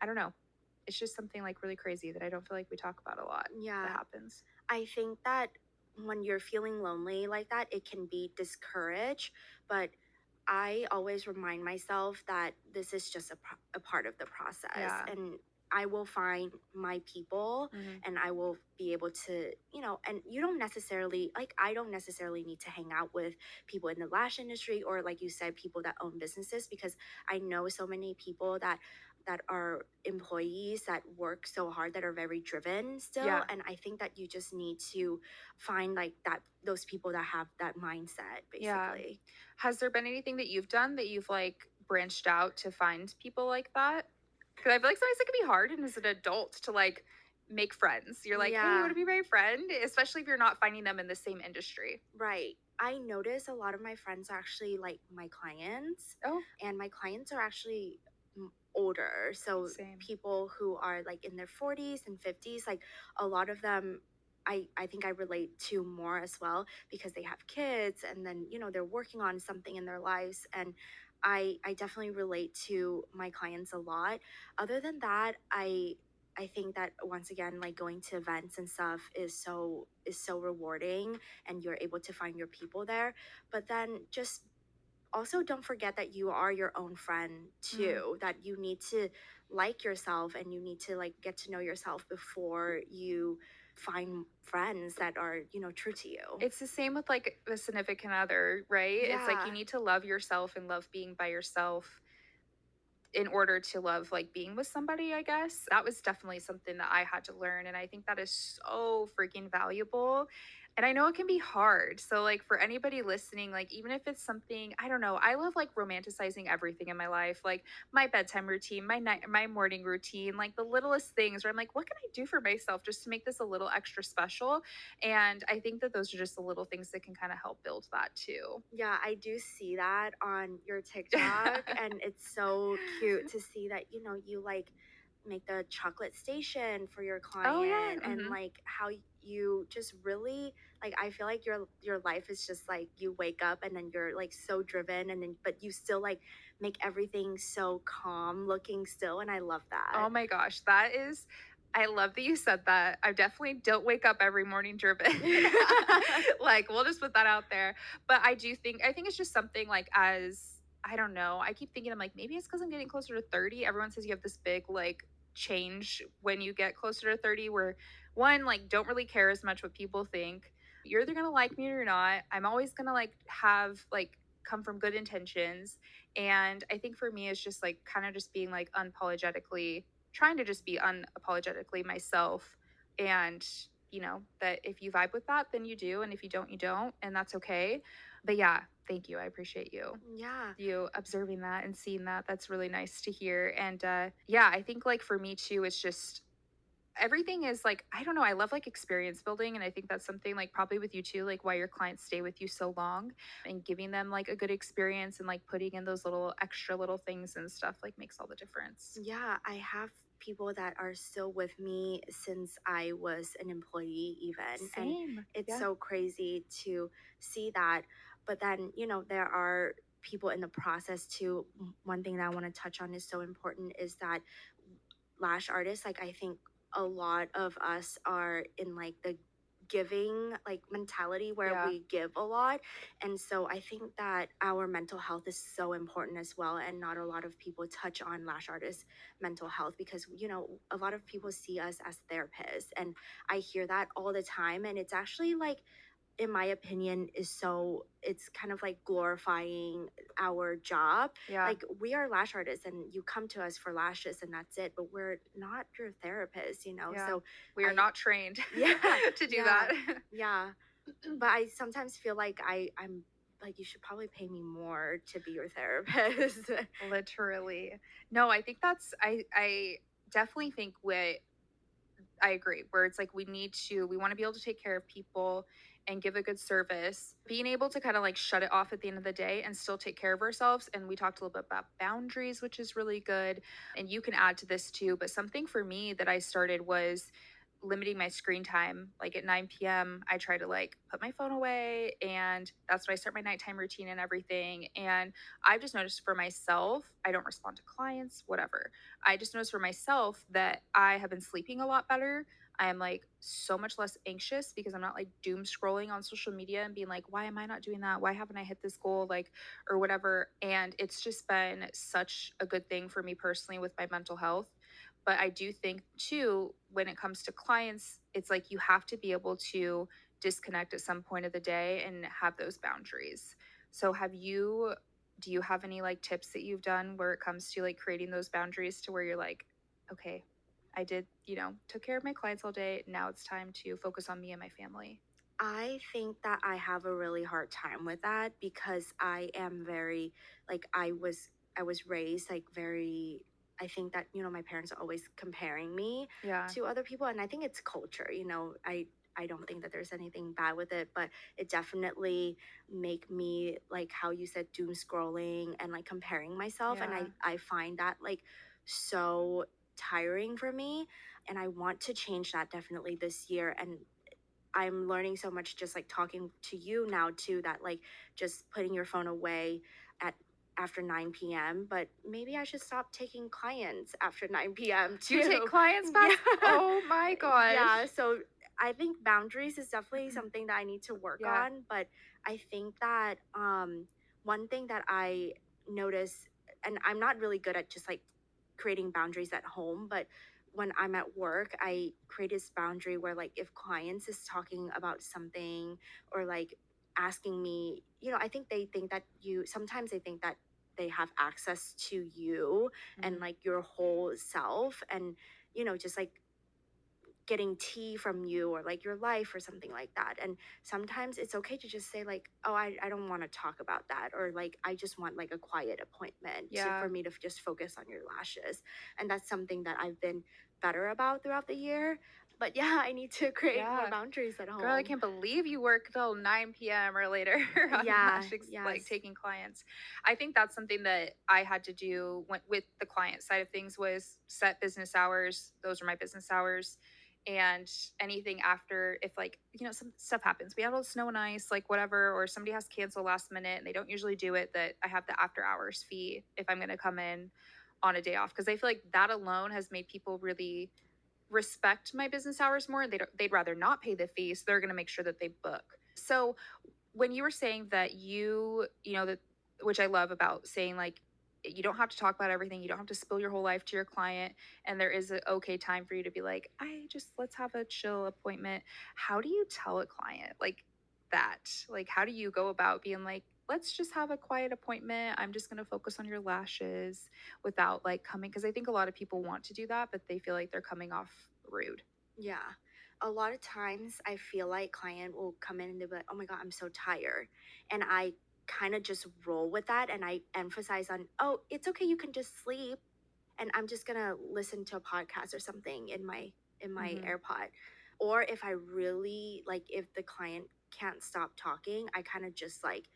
I don't know. It's just something like really crazy that I don't feel like we talk about a lot that Yeah. happens. I think that when you're feeling lonely like that, it can be discouraged, but I always remind myself that this is just a part of the process, Yeah. and I will find my people, Hmm. and I will be able to, and you don't necessarily, like, I don't necessarily need to hang out with people in the lash industry or, like you said, people that own businesses, because I know so many people that are employees that work so hard, that are very driven still, Yeah. and I think that you just need to find like that, those people that have that mindset, Yeah. basically. Has there been anything that you've done that you've like branched out to find people like that? Because I feel like sometimes it can be hard and as an adult to like make friends. You're like, hey, you want Yeah, to be my friend? Especially if you're not finding them in the same industry. right. I notice a lot of my friends are actually like my clients, Oh, and my clients are actually older. So same. people who are like in their 40s and 50s, like a lot of them, I think I relate to more as well, because they have kids, and then, they're working on something in their lives. And I definitely relate to my clients a lot. Other than that, I think that once again, like going to events and stuff is so rewarding, and you're able to find your people there. But then just also don't forget that you are your own friend Mm. too, that you need to like yourself, and you need to like get to know yourself before you find friends that are, true to you. It's the same with like a significant other, right? It's like you Yeah. need to love yourself and love being by yourself in order to love like being with somebody, I guess. That was definitely something that I had to learn. And I think that is so freaking valuable. And I know it can be hard. So, like, for anybody listening, like, even if it's something, I don't know, I love like romanticizing everything in my life, like my bedtime routine, my morning routine, like the littlest things where I'm like, what can I do for myself just to make this a little extra special? And I think that those are just the little things that can kind of help build that too. Yeah, I do see that on your TikTok, and it's so cute to see that, you like make the chocolate station for your Oh, yeah. client, and Hmm. like how you just really, like, I feel like your life is just like you wake up and then you're like so driven, and then but you still like make everything so calm looking still, and I love that. Oh my gosh, I love that you said that. I definitely don't wake up every morning driven. Like, we'll just put that out there. But I think it's just something like as I don't know. I keep thinking I'm like maybe it's cuz I'm getting closer to 30. Everyone says you have this big like change when you get closer to 30 where one like don't really care as much what people think. You're either going to like me or you're not. I'm always going to like have like come from good intentions and I think for me, it's just like kind of just being like unapologetically trying to just be unapologetically myself. And, that if you vibe with that, then you do. And if you don't, you don't. And that's okay. But yeah, thank you. I appreciate you. Yeah. You observing that and seeing that. That's really nice to hear. And yeah, I think like for me too, it's just everything is like I don't know, I love like experience building and I think that's something like probably with you too, like why your clients stay with you so long and giving them like a good experience and like putting in those little extra little things and stuff like makes all the difference. Yeah, I have people that are still with me since I was an employee, even. And Same. it's Yeah. so crazy to see that. But then, there are people in the process too. One thing that I want to touch on is so important is that lash artists, like, I think a lot of us are in like the giving like mentality where Yeah. we give a lot, and so I think that our mental health is so important as well, and not a lot of people touch on lash artists mental health, because a lot of people see us as therapists, and I hear that all the time, and it's actually like, in my opinion, is so, it's kind of like glorifying our job. Yeah. Like, we are lash artists and you come to us for lashes and that's it, but we're not your therapist, Yeah. so We are I not trained yeah. to do Yeah. that. Yeah. But I sometimes feel like I'm like, you should probably pay me more to be your therapist. Literally. No, I think I definitely think what I agree. Where it's like we want to be able to take care of people and give a good service, being able to kind of like shut it off at the end of the day and still take care of ourselves. And we talked a little bit about boundaries, which is really good. And you can add to this too. But something for me that I started was limiting my screen time. Like at 9 p.m., I try to like put my phone away, and that's when I start my nighttime routine and everything. And I've just noticed for myself, I don't respond to clients, whatever. I just noticed for myself that I have been sleeping a lot better. I am like so much less anxious because I'm not like doom scrolling on social media and being like, why am I not doing that? Why haven't I hit this goal? Like, or whatever. And it's just been such a good thing for me personally with my mental health. But I do think too, when it comes to clients, it's like you have to be able to disconnect at some point of the day and have those boundaries. So do you have any like tips that you've done where it comes to like creating those boundaries to where you're like, okay, I did, took care of my clients all day. Now it's time to focus on me and my family. I think that I have a really hard time with that because I am very like I was raised like very I think that my parents are always comparing me Yeah. to other people, and I think it's culture, I don't think that there's anything bad with it, but it definitely make me like how you said doom scrolling and like comparing myself, and Yeah. I find that like so tiring for me, and I want to change that definitely this year. And I'm learning so much just like talking to you now too, that like just putting your phone away at after 9 p.m. But maybe I should stop taking clients after 9 p.m. You take too. clients Yeah. past, oh my Yeah. gosh. So I think boundaries is definitely something that I need to work Yeah. on. But I think that one thing that I notice, and I'm not really good at just like creating boundaries at home, but when I'm at work, I create this boundary where like if clients is talking about something or like asking me, I think they think that sometimes they think that they have access to you and Mhm. like your whole self, and just like getting tea from you or like your life or something like that. And sometimes it's okay to just say like, oh, I don't want to talk about that, or like I just want like a quiet appointment for Yeah. me to just focus on your lashes. And that's something that I've been better about throughout the year. But yeah, I need to create more Yeah. boundaries at Girl, I home. can't believe you work till 9 p.m. or later on Yeah, like yes. taking clients. I think that's something that I had to do with the client side of things was set business hours. Those are my business hours. And anything after, if like, some stuff happens, we had all the snow and ice, like whatever, or somebody has to cancel last minute and they don't usually do it, that I have the after hours fee if I'm going to come in on a day off. Cause I feel like that alone has made people really respect my business hours more. They'd rather not pay the fee, so they're going to make sure that they book. So when you were saying that that, which I love about saying like you don't have to talk about everything, you don't have to spill your whole life to your client, and there is an okay time for you to be like, let's have a chill appointment. How do you tell a client like that? Like, how do you go about being like, let's just have a quiet appointment, I'm just going to focus on your lashes, without like coming, because I think a lot of people want to do that but they feel like they're coming off rude. Yeah. A lot of times I feel like client will come in and they'll be like, oh my God, I'm so tired. And I kind of just roll with that, and I emphasize on, oh, it's okay, you can just sleep. And I'm just gonna listen to a podcast or something in my Hmm. AirPod. Or if I really like if the client can't stop talking, I kind of just like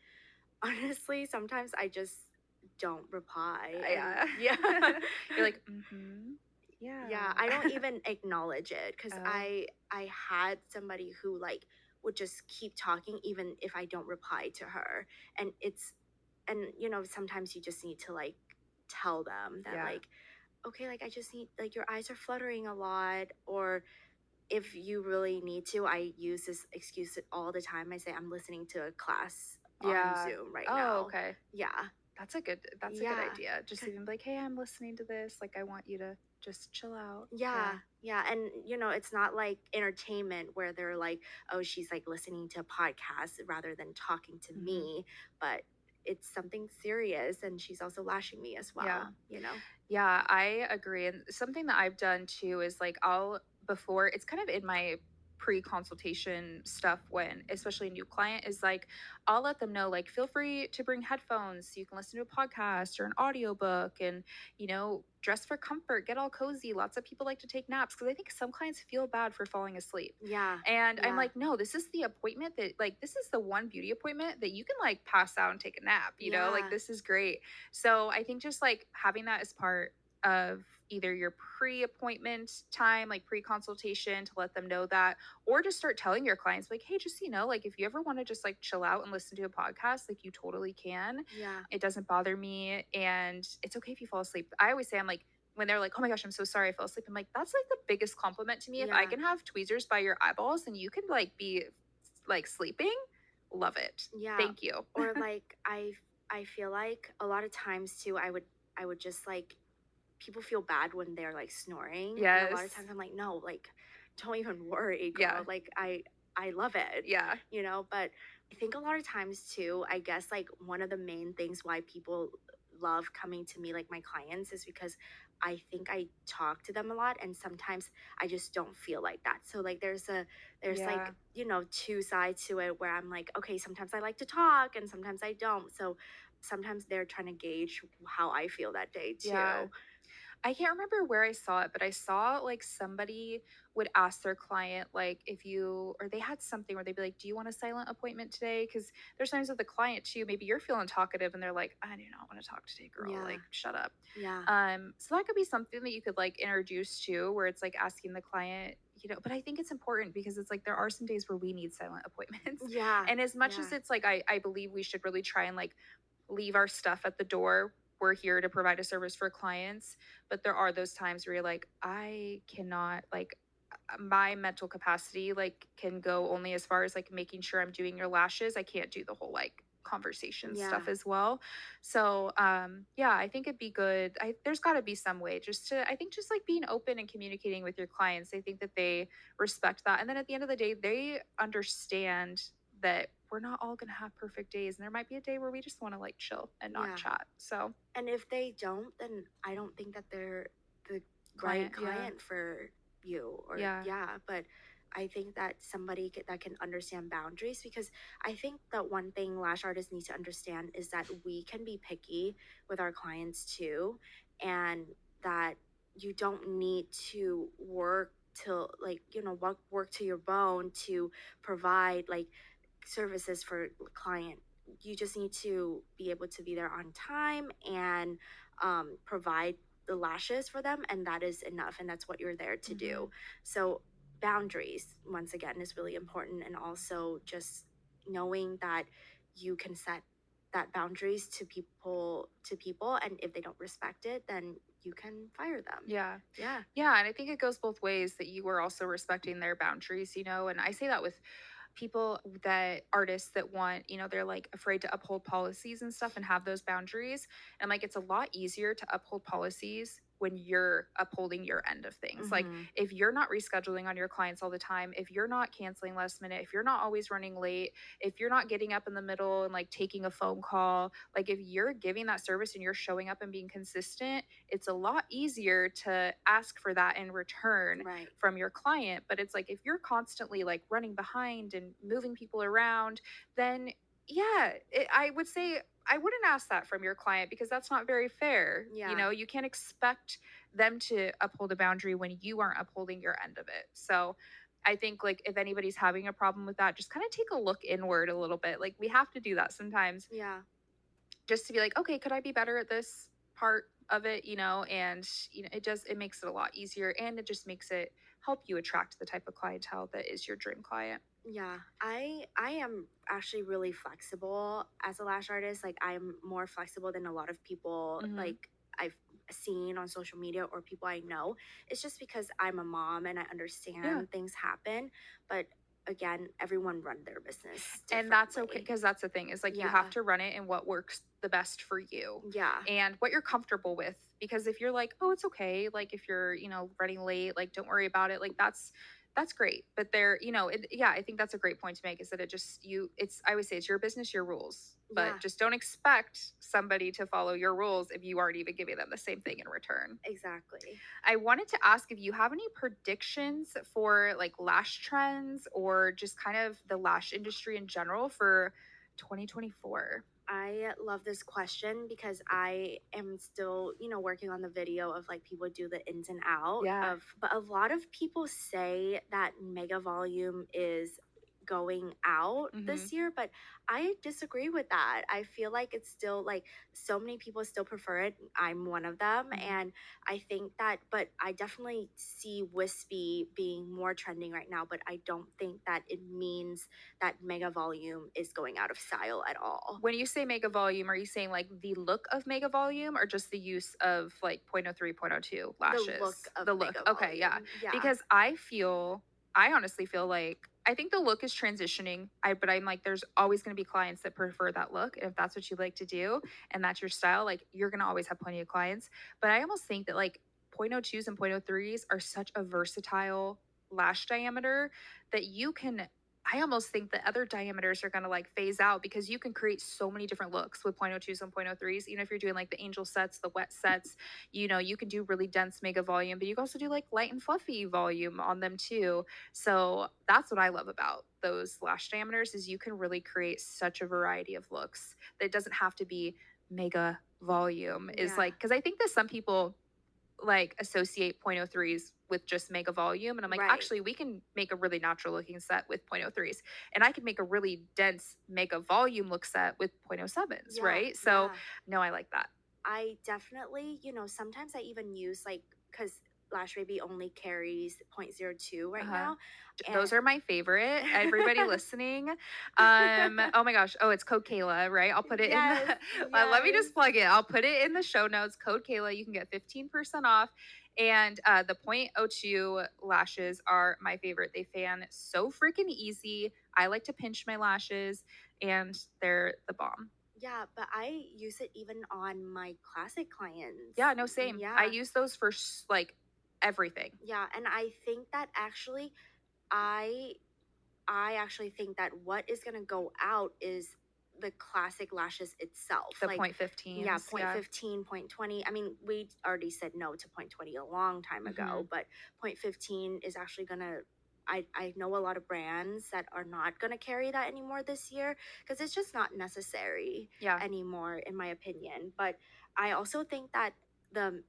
honestly, sometimes I just don't reply. And Yeah. yeah. You're like, mm-hmm. Yeah, Yeah. I don't even acknowledge it because Oh, I had somebody who like would just keep talking even if I don't reply to her. And sometimes you just need to like tell them that yeah. like, okay, like I just need like your eyes are fluttering a lot. Or if you really need to, I use this excuse all the time. I say I'm listening to a class on Yeah. Zoom right Oh, now. okay. Yeah. That's a good Yeah. idea. Just even be like, hey, I'm listening to this. Like, I want you to just chill out. Yeah, Yeah. yeah. And it's not like entertainment where they're like, oh, she's like listening to a podcast rather than talking to Hmm. me, but it's something serious, and she's also lashing me as Yeah. well. Yeah, I agree. And something that I've done too is like before, it's kind of in my pre-consultation stuff when especially a new client is like I'll let them know like feel free to bring headphones so you can listen to a podcast or an audiobook and dress for comfort, get all cozy. Lots of people like to take naps because I think some clients feel bad for falling asleep. Yeah. And I'm Yeah. like, no, this is the appointment that like this is the one beauty appointment that you can like pass out and take a nap, like Yeah. this is great. So I think just like having that as part of either your pre-appointment time, like pre-consultation to let them know that, or just start telling your clients like, hey, just so you know, like if you ever want to just like chill out and listen to a podcast, like you totally can. Yeah. It doesn't bother me and it's okay if you fall asleep. I always say I'm like when they're like, oh my gosh, I'm so sorry I fell asleep. I'm like, that's like the biggest compliment to me. If I Yeah. can have tweezers by your eyeballs and you can like be like sleeping, love it. Yeah. Thank you. Or like I feel like a lot of times too I would just like people feel bad when they're like snoring, and a lot of Yes. times I'm like, no, like don't even worry, Yeah. girl, like I love it, Yeah. but I think a lot of times too, I guess like one of the main things why people love coming to me, like my clients, is because I think I talk to them a lot, and sometimes I just don't feel like that. So like there's Yeah. like two sides to it where I'm like, okay, sometimes I like to talk and sometimes I don't. So sometimes they're trying to gauge how I feel that day Yeah. too. I can't remember where I saw it, but I saw like somebody would ask their client, like, if you, or they had something where they'd be like, do you want a silent appointment today? Because there's times with the client too, maybe you're feeling talkative and they're like, I do not want to talk today, girl. Yeah. Like, shut up. Yeah. So that could be something that you could like introduce to where it's like asking the client, but I think it's important because it's like there are some days where we need silent appointments. Yeah. And as much as Yeah. it's like, I believe we should really try and like leave our stuff at the door. We're here to provide a service for clients, but there are those times where you're like, I cannot, like, my mental capacity like can go only as far as like making sure I'm doing your lashes. I can't do the whole like conversation Yeah. stuff as well. So yeah, I think it'd be good. There's got to be some way just to, I think, just like being open and communicating with your clients. I think that they respect that, and then at the end of the day they understand that we're not all going to have perfect days and there might be a day where we just want to like chill and not Yeah. chat. So And if they don't, then I don't think that they're the right client, yeah. client for you. Or Yeah. yeah, but I think that that can understand boundaries, because I think that one thing lash artists need to understand is that we can be picky with our clients too, and that you don't need to work till like work to your bone to provide like services for client. You just need to be able to be there on time and provide the lashes for them, and that is enough, and that's what you're there to Mm-hmm. do. So boundaries, once again, is really important, and also just knowing that you can set that boundaries to people, and if they don't respect it, then you can fire them. Yeah. Yeah. Yeah, and I think it goes both ways that you were also respecting their boundaries, and I say that with people that artists that want, they're like afraid to uphold policies and stuff and have those boundaries. And like it's a lot easier to uphold policies when you're upholding your end of things. Like Mm-hmm. if you're not rescheduling on your clients all the time, if you're not canceling last minute, if you're not always running late, if you're not getting up in the middle and like taking a phone call, like if you're giving that service and you're showing up and being consistent, it's a lot easier to ask for that in return Right. from your client. But it's like if you're constantly like running behind and moving people around, then yeah, I would say I wouldn't ask that from your client because that's not very fair. Yeah. You can't expect them to uphold a boundary when you aren't upholding your end of it. So I think like if anybody's having a problem with that, just kind of take a look inward a little bit. Like we have to do that sometimes Yeah. just to be like, okay, could I be better at this part of it? And it makes it a lot easier and it just makes it help you attract the type of clientele that is your dream client. Yeah, I am actually really flexible as a lash artist. Like I'm more flexible than a lot of people Hmm. like I've seen on social media or people I know. It's just because I'm a mom and I Yeah. understand things happen, but again, everyone run their business And that's okay differently. because that's the thing is like you have Yeah. to run it in what works the best for you Yeah. and what you're comfortable with. Because if you're like, oh, it's okay, like if you're, running late, like don't worry about it. Like That's great. But there, yeah, I think that's a great point to make is that it just, I always say it's your business, your rules, but Yeah, just don't expect somebody to follow your rules if you aren't even giving them the same thing in return. exactly. I wanted to ask if you have any predictions for like lash trends or just kind of the lash industry in general for 2024. I love this question because I am still, working on the video of like people do the ins and out Yeah. of, but a lot of people say that mega volume is going out Hmm. this year, but I disagree with that. I feel like it's still like so many people still prefer it. I'm one of them. Hmm. And I think that, but I definitely see wispy being more trending right now, but I don't think that it means that mega volume is going out of style at all. When you say mega volume, are you saying like the look of mega volume or just the use of like point oh 0.03, point oh 0.02 The look lashes? of The look. mega Okay, yeah. volume. Yeah. Because I honestly feel like I think the look is transitioning. But I'm like, there's always going to be clients that prefer that look. And if that's what you like to do and that's your style, like you're going to always have plenty of clients. But I almost think that like point oh 0.02s and point oh 0.03s are such a versatile lash diameter that you can I almost think the other diameters are going to like phase out because you can create so many different looks with point oh 0.02s and point oh 0.03s. Even if you're doing like the angel sets, the wet sets, you can do really dense mega volume, but you can also do like light and fluffy volume on them too. So that's what I love about those lash diameters is you can really create such a variety of looks that it doesn't have to be mega volume is Yeah. like, because I think that some people like associate point oh 0.03s with just mega volume. And I'm like, Right. actually, we can make a really natural looking set with point oh 0.03s. And I can make a really dense mega volume look set with point oh 0.07s, Yeah. right? So, Yeah. no, I like that. I definitely, sometimes I even use like, because Lash Baby only carries 0.02 right Uh-huh. now. And Those are my favorite. Everybody listening. Oh my gosh. Oh, it's code Kayla, right? I'll put it in the yes, let me yes. just plug it. I'll put it in the show notes. Code Kayla. You can get 15% off. And the point oh 0.02 lashes are my favorite. They fan so freaking easy. I like to pinch my lashes and they're the bomb. Yeah, but I use it even on my classic clients. Yeah, no, same. I Yeah. use those for like everything. Yeah. And I think that actually, I I actually think that what is going to go out is the classic lashes itself. The Like, point yeah, 15s. point Yeah. 15, point 20. I mean, we already said no to point 20 a long time Hmm. ago, but point 15 is actually going to. I know a lot of brands that are not going to carry that anymore this year because it's just not necessary Yeah. anymore, in my opinion. But I also think that the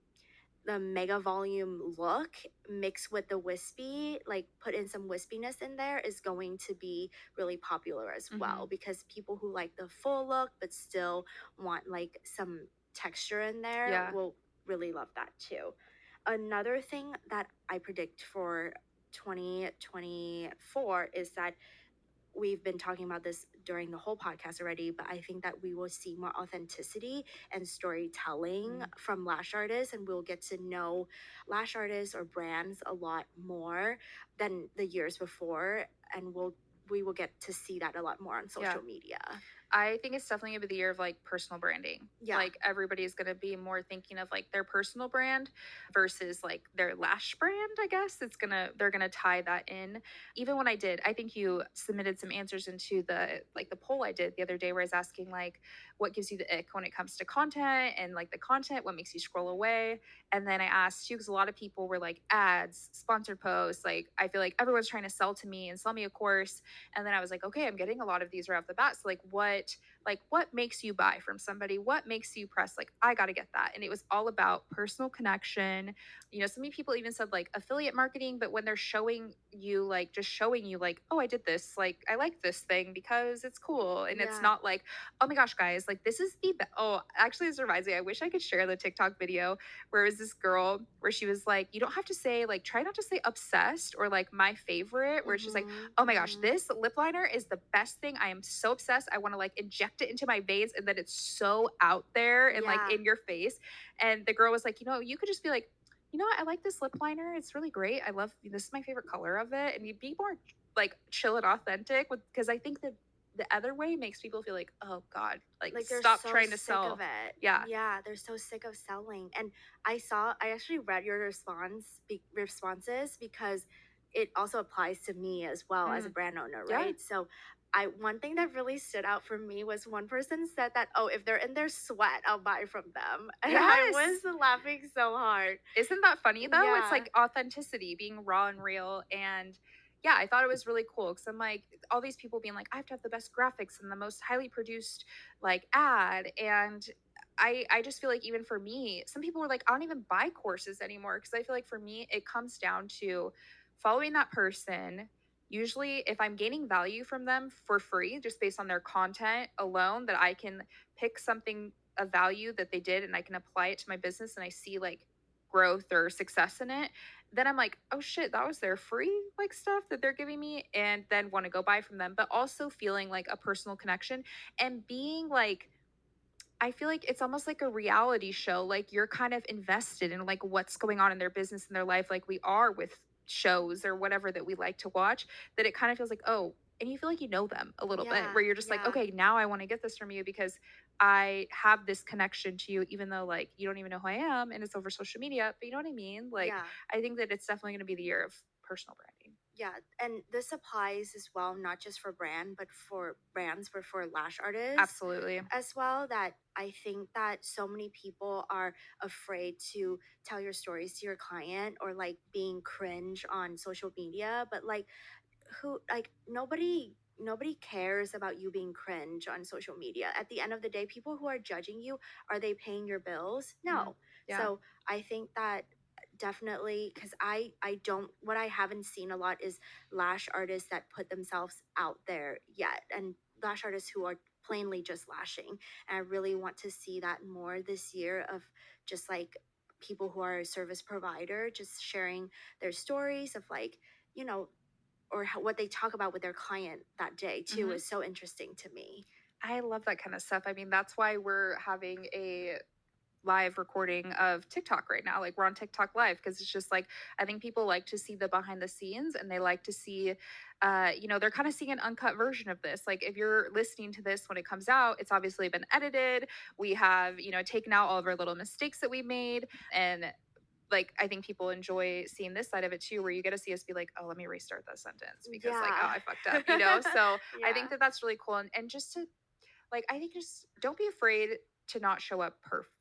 the mega volume look mixed with the wispy, like put in some wispiness in there, is going to be really popular as Hmm. well because people who like the full look but still want like some texture in there Yeah. will really love that too. Another thing that I predict for 2024 is that we've been talking about this during the whole podcast already, but I think that we will see more authenticity and storytelling Mhm. from lash artists, and we'll get to know lash artists or brands a lot more than the years before, and we will get to see that a lot more on Yeah. social media. I think it's definitely gonna be the year of like personal branding. Yeah. Like everybody's gonna be more thinking of like their personal brand versus like their lash brand, I guess. They're gonna tie that in. Even when I think you submitted some answers into the poll I did the other day where I was asking like what gives you the ick when it comes to content and like the content, what makes you scroll away. And then I asked you because a lot of people were like ads, sponsored posts, like I feel like everyone's trying to sell to me and sell me a course. And then I was like, okay, I'm getting a lot of these right off the bat. So what makes you buy from somebody? What makes you press like I got to get that? And it was all about personal connection. So many people even said like affiliate marketing, but when they're showing you like just showing you like, oh, I did this, like I like this thing because it's cool. And it's Yeah. not like, oh my gosh, guys, like this is oh, actually this reminds me, I wish I could share the TikTok video where it was this girl where she was like, you don't have to say like try not to say obsessed or like my favorite, where she's like, oh my gosh, this lip liner is the best thing. I am so obsessed. I want to like inject it into my veins and then it's so out there and like Yeah. in your face. And the girl was like, you could just be like, you know what? I like this lip liner. It's really great. This is my favorite color of it. And you'd be more like chill and authentic because I think that the other way makes people feel like, oh God, like Like they're stop so trying to sick of sell. it. Yeah. Yeah, they're so sick of selling. And I actually read your responses because it also applies to me as well as a Mm, brand owner, yeah. right? So I one thing that really stood out for me was one person said that, oh, if they're in their sweat, I'll buy from them. And I was Yes. laughing so hard. Isn't that funny though? It's Yeah. like authenticity, being raw and real. And yeah, I thought it was really cool because I'm like, all these people being like, I have to have the best graphics and the most highly produced like ad. And I just feel like even for me, some people were like, I don't even buy courses anymore because I feel like for me, it comes down to following that person. Usually, if I'm gaining value from them for free, just based on their content alone, that I can pick something of value that they did and I can apply it to my business and I see like growth or success in it, then I'm like, oh shit, that was their free like stuff that they're giving me, and then want to go buy from them, but also feeling like a personal connection and being like, I feel like it's almost like a reality show. Like you're kind of invested in like what's going on in their business and their life, like we are with shows or whatever that we like to watch, that it kind of feels like, oh, and you feel like you know them a little bit, Yeah. where you're just like, Yeah. okay, now I want to get this from you because I have this connection to you, even though like you don't even know who I am and it's over social media. But you know what I mean? Like, Yeah. I think that it's definitely going to be the year of personal branding. Yeah, and this applies as well, not just for brand, but for brands, but for lash artists Absolutely. as well. That I think that so many people are afraid to tell your stories to your client or like being cringe on social media. But like, who, like, nobody cares about you being cringe on social media. At the end of the day, people who are judging you, are they paying your bills? Mm, No. yeah. So I think that definitely, because I don't, what I haven't seen a lot is lash artists that put themselves out there yet, and lash artists who are plainly just lashing. And I really want to see that more this year, of just like people who are a service provider just sharing their stories of like, you know, or how, what they talk about with their client that day too, Hmm. is so interesting to me. I love that kind of stuff. I mean, that's why we're having a live recording of TikTok right now. Like we're on TikTok live because it's just like, I think people like to see the behind the scenes and they like to see they're kind of seeing an uncut version of this. Like if you're listening to this when it comes out, it's obviously been edited. We have, taken out all of our little mistakes that we made, and like I think people enjoy seeing this side of it too, where you get to see us be like, oh, let me restart that sentence because like, oh, Yeah. I fucked up. So I think Yeah. that that's really cool, and just to like, I think just don't be afraid to not show up perfect.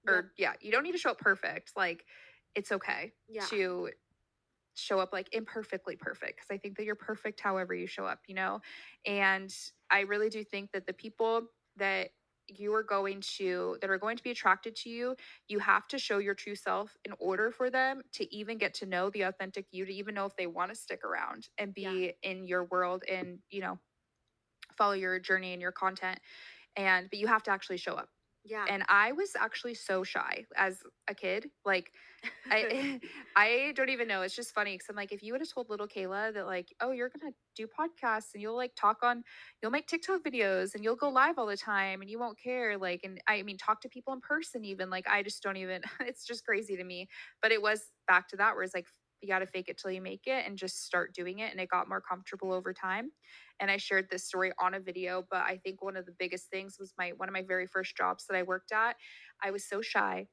Yep. Or yeah, you don't need to show up perfect. Like it's okay Yeah. to show up like imperfectly perfect, because I think that you're perfect however you show up. And I really do think that the people that that are going to be attracted to you, you have to show your true self in order for them to even get to know the authentic you, to even know if they want to stick around and Yeah. be in your world and, follow your journey and your content. But you have to actually show up. Yeah. And I was actually so shy as a kid. Like I I don't even know. It's just funny because I'm like, if you would have told little Kayla that like, oh, you're gonna do podcasts and you'll like you'll make TikTok videos and you'll go live all the time and you won't care. Like, and I mean, talk to people in person even. Like, I just don't even. It's just crazy to me. But it was back to that where it's like you got to fake it till you make it and just start doing it. And it got more comfortable over time. And I shared this story on a video. But I think one of the biggest things was one of my very first jobs that I worked at. I was so shy.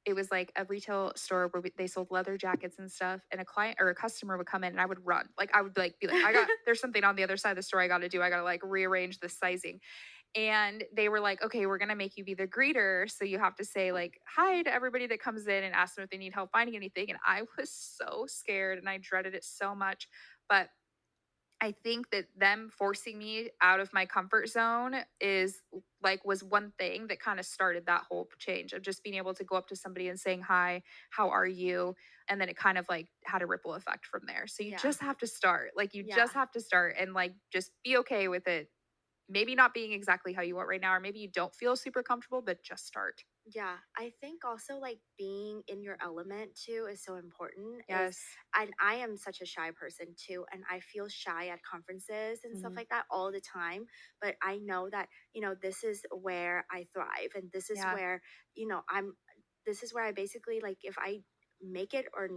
It was like a retail store where they sold leather jackets and stuff, and a client or a customer would come in and I would run. Like I would like be like, there's something on the other side of the store I got to do. I got to like rearrange the sizing. And they were like, okay, we're going to make you be the greeter. So you have to say like hi to everybody that comes in and ask them if they need help finding anything. And I was so scared and I dreaded it so much. But I think that them forcing me out of my comfort zone was one thing that kind of started that whole change of just being able to go up to somebody and saying, hi, how are you? And then it kind of like had a ripple effect from there. So you Yeah. just have to start. Like you Yeah. just have to start and like just be okay with it. Maybe not being exactly how you want right now, or maybe you don't feel super comfortable, but just start. Yeah, I think also like being in your element too is so important. Is Yes. and I am such a shy person too, and I feel shy at conferences and stuff Hmm. like that all the time. But I know that, this is where I thrive, and this is Yeah. where, I'm this is where I basically, like, if I make it or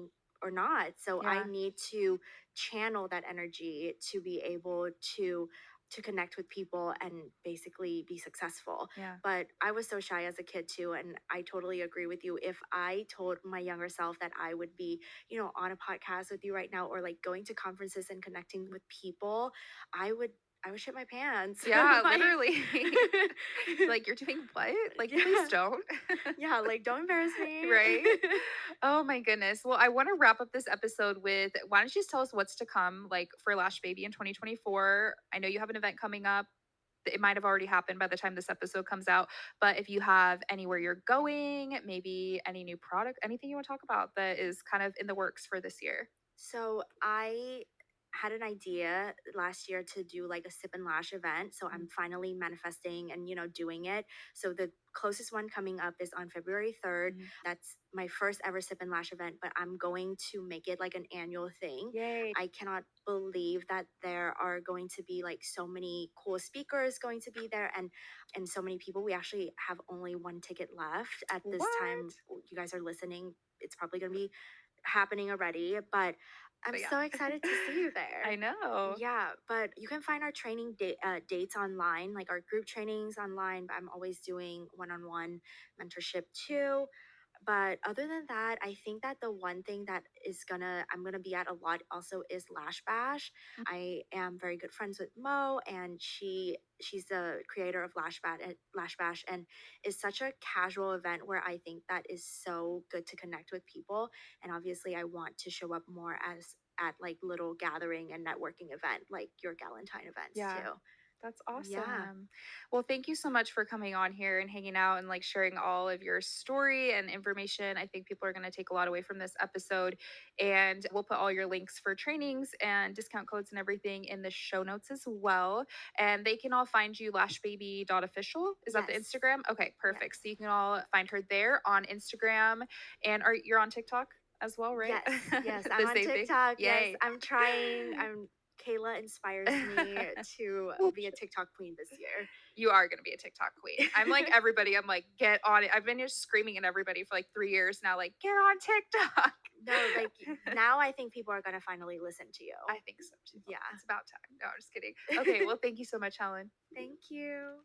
not. So I Yeah. need to channel that energy to be able to to connect with people and basically be successful. Yeah. But I was so shy as a kid too, and I totally agree with you. If I told my younger self that I would be, on a podcast with you right now, or like going to conferences and connecting with people, I would shit my pants. Yeah, Like literally. Like, you're doing what? Like, please yeah. don't. Yeah, like don't embarrass me. Right? Oh my goodness. Well, I want to wrap up this episode with, why don't you just tell us what's to come, like for Lash Baby in 2024? I know you have an event coming up. It might have already happened by the time this episode comes out, but if you have anywhere you're going, maybe any new product, anything you want to talk about that is kind of in the works for this year. So I had an idea last year to do like a sip and lash event. So I'm finally manifesting and doing it. So the closest one coming up is on February 3rd. Mhm. That's my first ever sip and lash event, but I'm going to make it like an annual thing. Yay. I cannot believe that there are going to be like so many cool speakers going to be there, and so many people. We actually have only one ticket left at this time. What? You guys are listening. It's probably going to be happening already, but I'm But yeah. so excited to see you I there. know. Yeah, but you can find our training dates online, like our group trainings online. But I'm always doing one-on-one mentorship too. But other than that, I think that the one thing that I'm gonna be at a lot also is Lash Bash. I am very good friends with Mo, and she's the creator of Lash Bash, and is such a casual event where I think that is so good to connect with people. And obviously, I want to show up more as at like little gathering and networking event like your Galentine events Yeah. too. That's Yeah. awesome. Well, thank you so much for coming on here and hanging out and like sharing all of your story and information. I think people are going to take a lot away from this episode. And we'll put all your links for trainings and discount codes and everything in the show notes as well. And they can all find you lashbaby.official. Is that the Yes. Instagram? Okay, Yes. perfect. So you can all find her there on Instagram. And you're on TikTok as well, right? Yes, yes, I'm The on same thing. TikTok. Yes, Yay. I'm trying. Kayla inspires me to be a TikTok queen this year. You are going to be a TikTok queen. I'm like everybody. I'm like, get on it. I've been just screaming at everybody for like 3 years now, like, get on TikTok. No, like now I think people are gonna finally listen to you. I think so too. Yeah. It's about time. No, I'm just kidding. Okay. Well, thank you so much, Helen. Thank you.